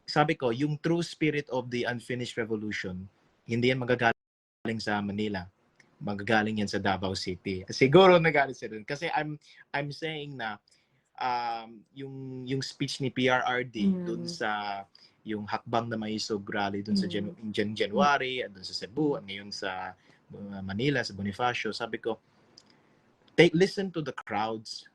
Sabi ko, yung true spirit of the unfinished revolution, hindi yan magagaling sa Manila. Magagaling yan sa Davao City. Siguro nagaling sila doon. Kasi I'm saying na yung speech ni PRRD doon sa yung hakbang na maisog rally doon sa January, doon sa Cebu, ngayon sa Manila, sa Bonifacio, sabi ko, listen to the crowds.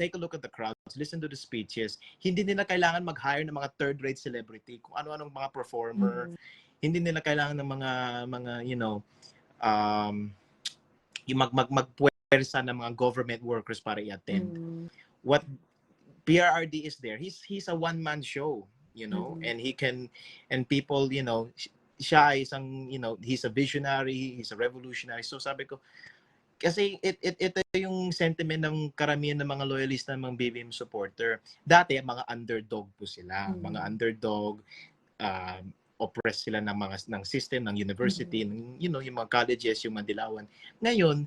Take a look at the crowds. Listen to the speeches. Hindi nila kailangan mag-hire ng mga third-rate celebrity, kung ano-anong mga performer. Hindi nila kailangan ng mga yung magpuwersa ng mga government workers para i-attend. What PRRD is there, he's a one-man show, and he can, and people, siya ay isang, he's a visionary, he's a revolutionary. So sabi ko, Kasi ito yung sentiment ng karamihan ng mga loyalista ng mga BBM supporter. Dati, mga underdog po sila. Mga underdog, oppressed sila ng system, ng university, ng, yung mga colleges, yung Mandilawan. Ngayon,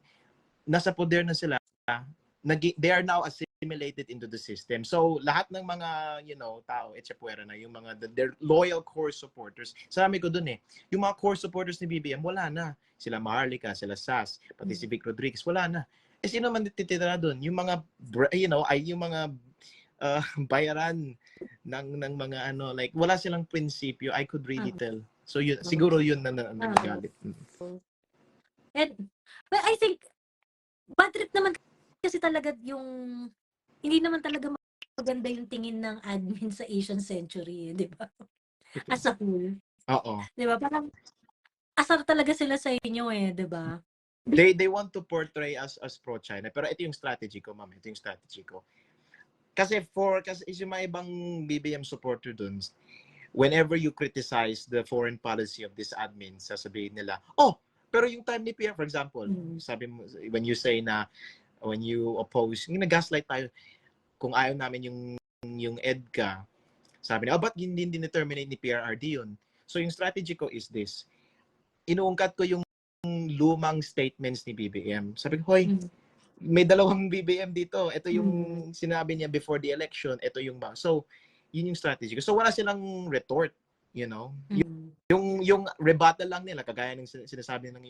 nasa poder na sila, they are now assimilated into the system. So, lahat ng mga, tao, etchepuera na, yung mga, their loyal core supporters, sabi ko dun yung mga core supporters ni BBM, wala na. Sila Maharlika, sila Sas, pati si Vic Rodriguez, wala na. Sino man titira dun? Yung mga, yung mga bayaran ng mga like, wala silang prinsipyo. I could really tell. So, siguro yun na nagalit. And, but I think, bad trip naman kasi talaga yung, hindi naman talaga maganda yung tingin ng admin sa Asian Century, di ba? As a whole. Oo. Di ba? Parang, asar talaga sila sa inyo di ba? They want to portray us as pro-China. Pero ito yung strategy ko, ma'am. Ito yung strategy ko. Kasi yung mga ibang BBM supporter dun, whenever you criticize the foreign policy of this admin, sasabihin nila, pero yung time ni PR, for example, sabi mo, when you say na, when you oppose, yung nag-gaslight tayo, kung ayaw namin yung EDCA, sabi niya, ba't hindi terminate ni PRRD yun? So yung strategy ko is this, inuungkat ko yung lumang statements ni BBM. Sabi ko, hoy, may dalawang BBM dito. Ito yung sinabi niya before the election. Ito yung So, yun yung strategy ko. So, wala silang retort, Yung rebuttal lang nila, kagaya ng sinasabi ng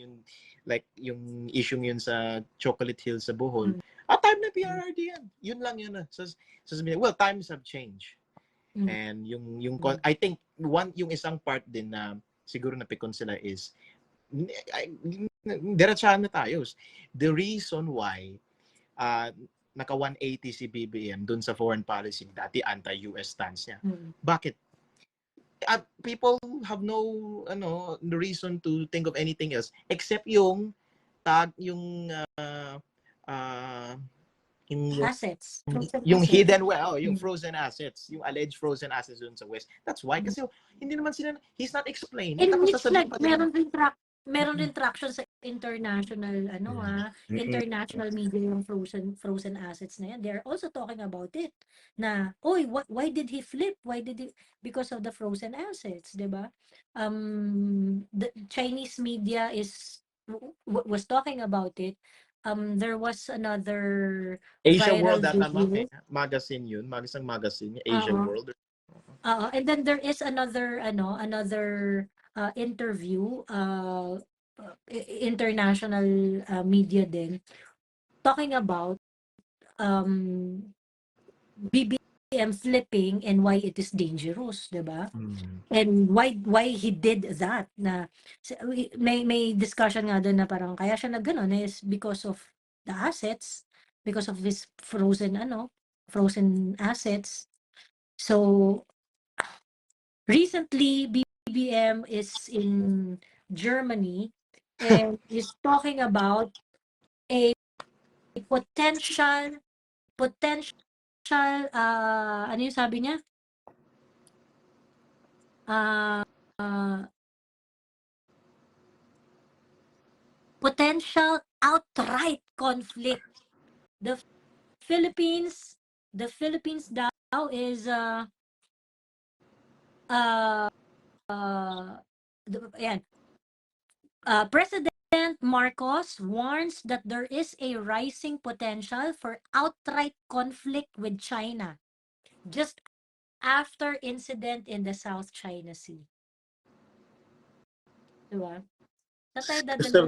yung issue yun sa Chocolate Hill sa Bohol. Time na PRRD yan. Yun lang yun. Sasabihin, well, times have changed. And I think, yung isang part din na siguro napikon sila is, diretsahan na tayo. The reason why naka 180 si BBM dun sa foreign policy, dati anti-US stance niya. Bakit? People have no reason to think of anything else except yung assets. Yung hidden yung frozen assets, yung alleged frozen assets dun sa West. That's why kasi hindi naman sila, he's not explaining. In Tapos which sasabihin pa meron din traction sa international international media yung frozen assets na yan. They're also talking about it na why did he flip? Because of the frozen assets, 'di ba? The Chinese media was talking about it. There was another Asia viral World video. magazine yun, isang magazine, Asia World. And then there is another interview, international media din, talking about BBM flipping and why it is dangerous, 'di ba? And why he did that, na may discussion nga doon na parang kaya siya nagganon is because of the assets, because of his frozen assets. So recently, BBM is in Germany and is talking about a potential ano yung sabi niya? Potential outright conflict. The Philippines daw is President Marcos warns that there is a rising potential for outright conflict with China just after incident in the South China Sea. Diba?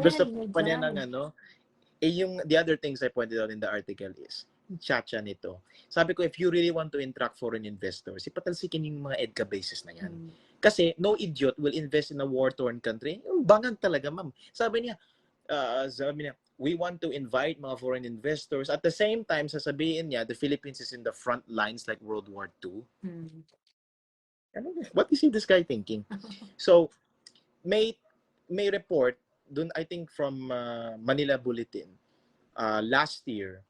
Gusto pa niya ng yung the other things I pointed out in the article is chacha nito. Sabi ko, if you really want to attract foreign investors, ipatalsikin yung mga EDCA bases na yan. Kasi no idiot will invest in a war-torn country. Yung bangan talaga, ma'am. Sabi niya, we want to invite mga foreign investors. At the same time, sasabihin niya, the Philippines is in the front lines like World War II. What is this guy thinking? So, may report dun, I think from Manila Bulletin, last year,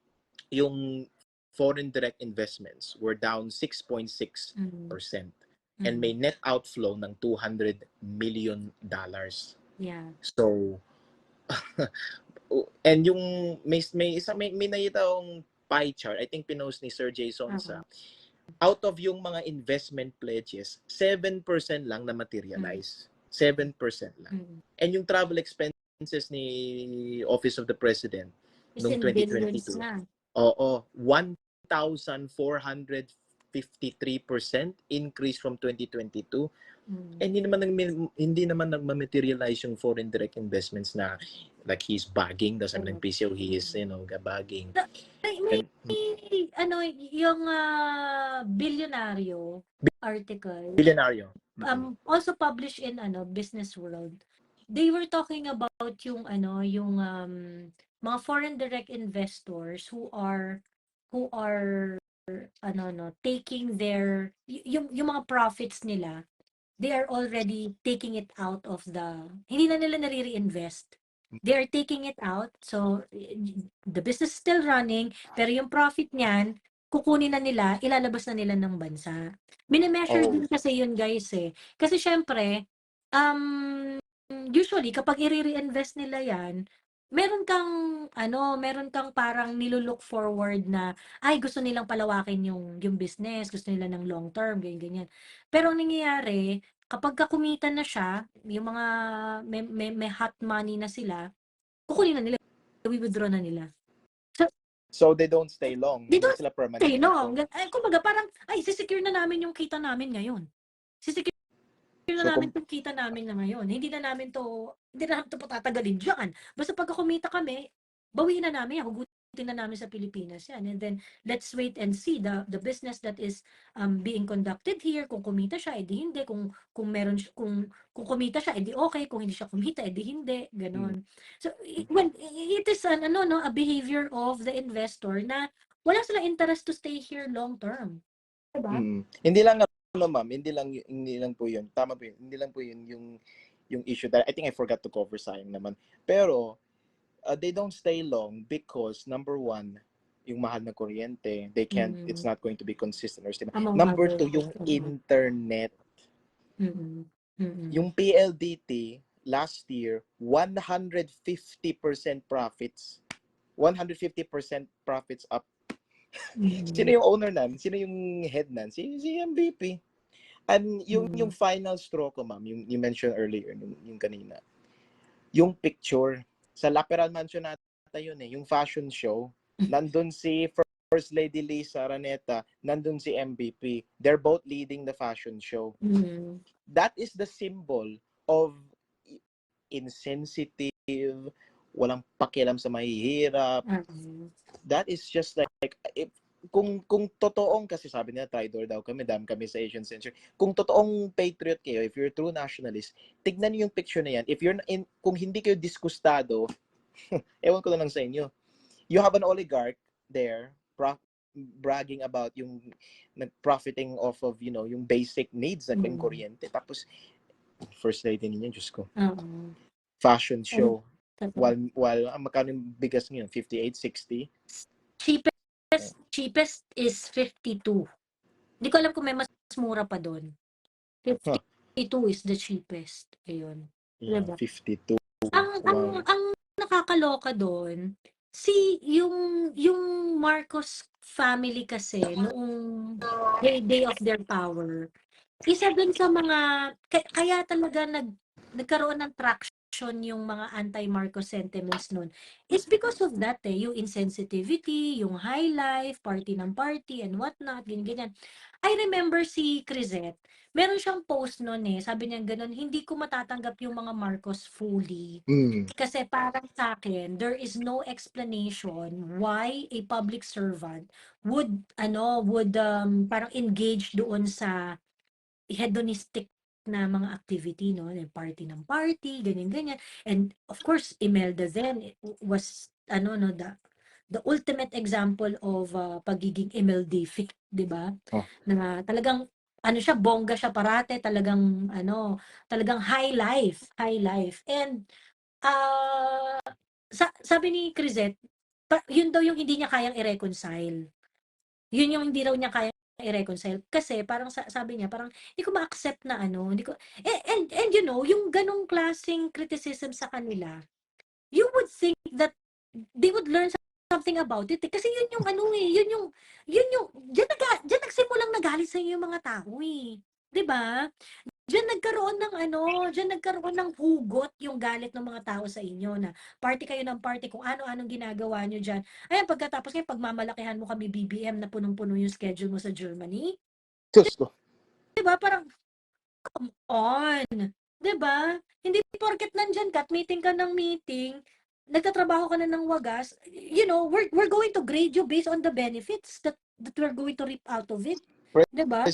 yung foreign direct investments were down 6.6%. And may net outflow ng $200 million. Yeah. So, And yung may nakita akong pie chart, I think pinost ni Sir Jason sa out of yung mga investment pledges, 7% lang na materialize. 7% lang. And yung travel expenses ni Office of the President Is noong in billions 2022. na. Oo, 1,453% increase from 2022. Hindi naman nagma-materialize yung foreign direct investments na like he's bagging, that's I mean PCO he is, bagging. May ano yung bilyonaryo article Bilyonaryo. also published in Business World. They were talking about yung mga foreign direct investors who are taking their yung mga profits nila, they are already taking it out of hindi na nila nare-reinvest. They are taking it out. So, the business is still running, pero yung profit niyan, kukunin na nila, ilalabas na nila ng bansa. Minimeasure din kasi yun, guys, eh. Kasi syempre, usually, kapag i-reinvest nila yan, meron kang parang nilulook forward na, ay, gusto nilang palawakin yung business, gusto nila ng long term, ganyan. Pero ang nangyayari, kapag kumita na siya, yung mga may hot money na sila, kukunin na nila, withdraw na nila. So they don't stay long. They Hindi don't sila permanent. stay long. Kumbaga parang, sisecure na namin yung kita namin ngayon. Sisecure na namin itong kita namin na ngayon. Hindi na namin to patatagalin dyan. Basta pag kumita kami, bawiin na namin yan. Hugutin na namin sa Pilipinas yan. And then, let's wait and see the business that is being conducted here. Kung kumita siya, edi hindi. Kung kumita siya, edi okay. Kung hindi siya kumita, edi hindi. Ganon. So, when it is a behavior of the investor na wala silang interest to stay here long term. Diba? Hindi lang ma'am, hindi lang po 'yun. Tama po 'yun. Hindi lang po 'yun yung issue that I think I forgot to cover, sayang naman. Pero they don't stay long because number one, yung mahal na kuryente, they can't it's not going to be consistent or stable. Number two, yung internet. Yung PLDT last year 150% profits. 150% profits up. Sino yung owner nan? Sino yung head nan? Si MVP. And yung final straw ko, ma'am, yung you mentioned earlier, yung kanina. Yung picture, sa Laperal Mansion nata yun eh, yung fashion show, nandun si First Lady Lisa Araneta, nandun si MVP. They're both leading the fashion show. That is the symbol of insensitive, walang pakialam sa mahihirap. That is just like kung totoong, kasi sabi nila traidor daw kami, dam kami sa Asian Century. Kung totoong patriot kayo, if you're a true nationalist, tignan niyo yung picture na yan. If you're kung hindi kayo diskustado, ewan ko na lang sa inyo. You have an oligarch there bragging about yung profiting off of, yung basic needs like yung kuryente. Tapos first lady niya, Diyos ko. Fashion show. While magkano yung bigas ngayon? 58, 60? Cheapest is 52. Hindi ko alam kung may mas mura pa doon. 52 is the cheapest. Ayun. Yeah, diba? 52. Ang nakakaloka doon, yung Marcos family kasi noong heyday of their power, isa dun sa mga kaya talaga nagkaroon ng traction yung mga anti-Marcos sentiments nun is because of that yung insensitivity, yung high life, party ng party and whatnot, ganyan. I remember si Crisette, meron siyang post nun sabi niya ganun, hindi ko matatanggap yung mga Marcos fully. Kasi parang sa akin, there is no explanation why a public servant would parang engage doon sa hedonistic na mga activity, no? Party ng party, ganyan. And of course, Imelda then was, the ultimate example of pagiging Imeldific, di ba? Na talagang, siya, bongga siya parate, talagang high life. And, sabi ni Crisette, yun daw yung hindi niya kayang i-reconcile. Yun yung hindi raw niya kayang i-reconcile kasi parang sabi niya parang hindi ko ma-accept na hindi ko and yung ganong klaseng criticism sa kanila you would think that they would learn something about it. Kasi yun yung ano eh, yun yung, diyan nagsimulang nagalit sa yung mga tao eh. 'Di ba? Diyan nagkaroon ng hugot yung galit ng mga tao sa inyo na party kayo ng party kung ano-anong ginagawa nyo diyan. Ayan, pagkatapos ngayon, pagmamalakihan mo kami BBM na punong-puno yung schedule mo sa Germany. Diyos ko. 'Di ba? Parang, come on. 'Di ba? Hindi porket nandyan ka at meeting ka ng meeting, nagtatrabaho ka na ng wagas, we're going to grade you based on the benefits that we're going to reap out of it. 'Di ba?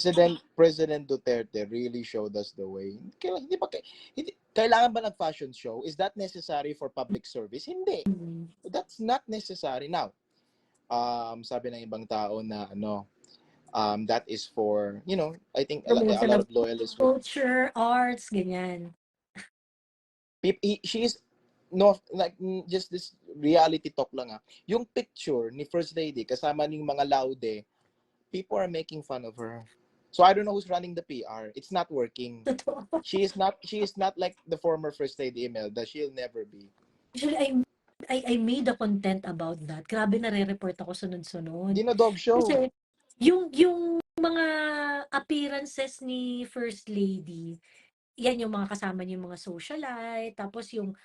President Duterte really showed us the way. Kailangan ba ng fashion show? Is that necessary for public service? Hindi. That's not necessary. Now, sabi ng ibang tao na that is for, I think a lot of loyalists. Culture, arts, ganyan. She is like just this reality talk lang Yung picture ni First Lady kasama ng mga laude, people are making fun of her. So I don't know who's running the PR. It's not working. She is not like the former First Lady Imelda. She'll never be. Actually, I made a content about that. Grabe, nare-report ako sunod-sunod. Dog show. Kasi yung mga appearances ni First Lady, yan yung mga kasama niya, yung mga socialite, tapos yung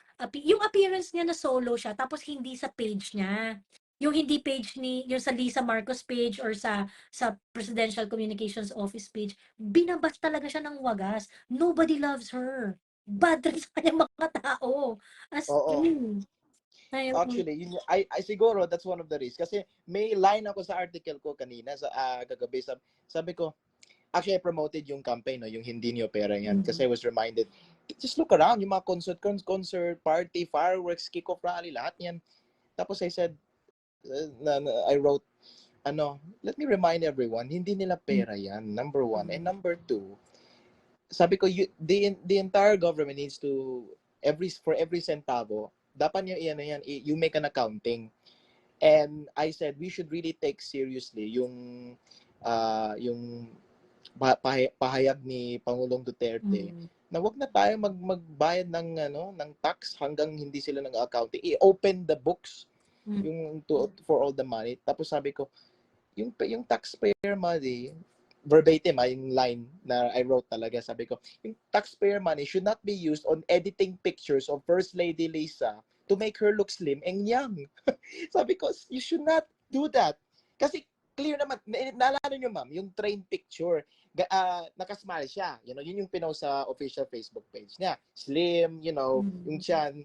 appearance niya na solo siya, tapos hindi sa page niya. Yung hindi page yung sa Lisa Marcos page or sa Presidential Communications Office page, binabas talaga siya ng wagas. Nobody loves her. Bad trip sa kanya mga tao. As in. Actually, I siguro that's one of the risks. Kasi may line ako sa article ko kanina sa kagabi, sabi ko, actually I promoted yung campaign, yung hindi niyo pera yan. Kasi I was reminded, just look around, yung mga concert, party, fireworks, kick-off rally, lahat yan. Tapos I said, I wrote, let me remind everyone, hindi nila pera yan, number one. And number two, sabi ko, the entire government needs to, for every centavo, dapat nyo you make an accounting. And I said, we should really take seriously yung pahayag ni Pangulong Duterte na wag na tayo magbayad ng tax hanggang hindi sila nag-accounting. I-open the books for all the money. Tapos sabi ko, yung taxpayer money, verbatim yung line na I wrote talaga, sabi ko, yung taxpayer money should not be used on editing pictures of First Lady Lisa to make her look slim and young. Sabi ko, you should not do that. Kasi clear naman, naalala nyo ma'am, yung train picture, nakasmile siya. Yun yung pinost sa official Facebook page niya. Slim, yung tiyan,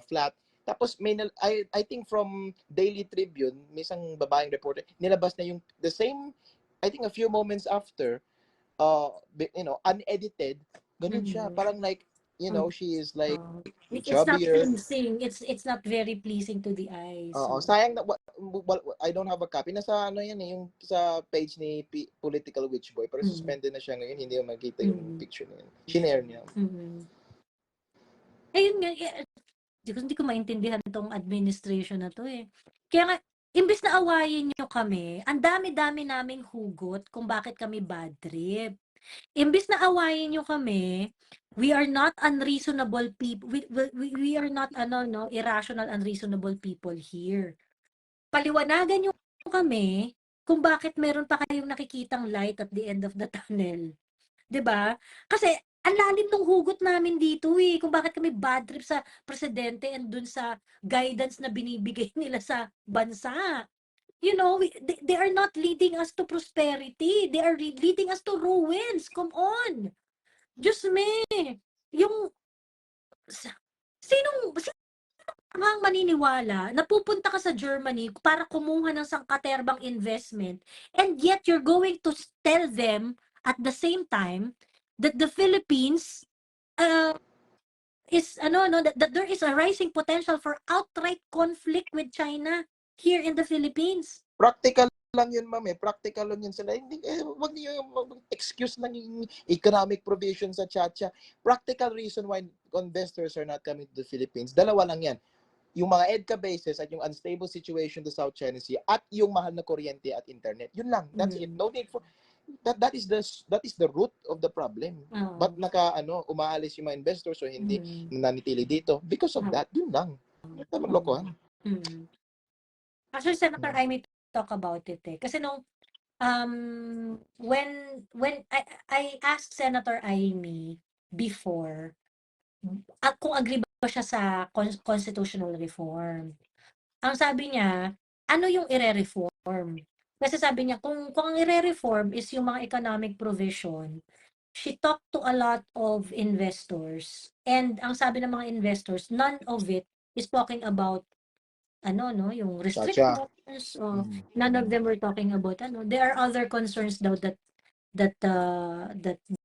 flat. Tapos I think from Daily Tribune, may isang babaeng reporter, nilabas na yung the same, I think a few moments after, unedited, ganun siya. Parang like, she is like it's chubbier. not pleasing. It's not very pleasing to the eyes. Sayang na I don't have a copy. Nasa yung sa page ni Political Witch Boy, pero suspended na siya ngayon, hindi mo makita yung picture niya. Shinare niya. Ayun nga, hindi ko maintindihan tong administration na to eh. Kaya nga, imbis na awayin nyo kami, ang dami-dami naming hugot kung bakit kami bad trip. Imbis na awayin nyo kami, we are not unreasonable people. We are not irrational, unreasonable people here. Paliwanagan nyo kami kung bakit meron pa kayong nakikitang light at the end of the tunnel. 'Di ba? Kasi ang lalim ng hugot namin dito eh, kung bakit kami bad trip sa presidente and dun sa guidance na binibigay nila sa bansa. They are not leading us to prosperity. They are leading us to ruins. Come on. Diyos me. Sinong ang maniniwala na pupunta ka sa Germany para kumuha ng sangkaterbang investment and yet you're going to tell them at the same time that the Philippines that there is a rising potential for outright conflict with China here in the Philippines. Practical lang yun, ma'am. Practical lang yun sila. Hindi, wag niyo excuse lang yung economic provision sa Chacha. Practical reason why investors are not coming to the Philippines. Dalawa lang yan. Yung mga EDCA bases at yung unstable situation in the South China Sea at yung mahal na kuryente at internet. Yun lang. That's it. No need for that is the root of the problem. But umaalis yung mga investors o hindi nananitili dito because of that. Yun lang. Ito maglokohan. Mm. Actually, Senator Amy talk about it eh. Kasi nung when I asked Senator Amy before kung agree ba siya sa constitutional reform. Ang sabi niya, ano yung ire-reform? Kasi sabi niya, kung ang ire-reform is yung mga economic provision, she talked to a lot of investors. And ang sabi ng mga investors, none of it is talking about yung Chacha. restrictions. None of them were talking about there are other concerns daw that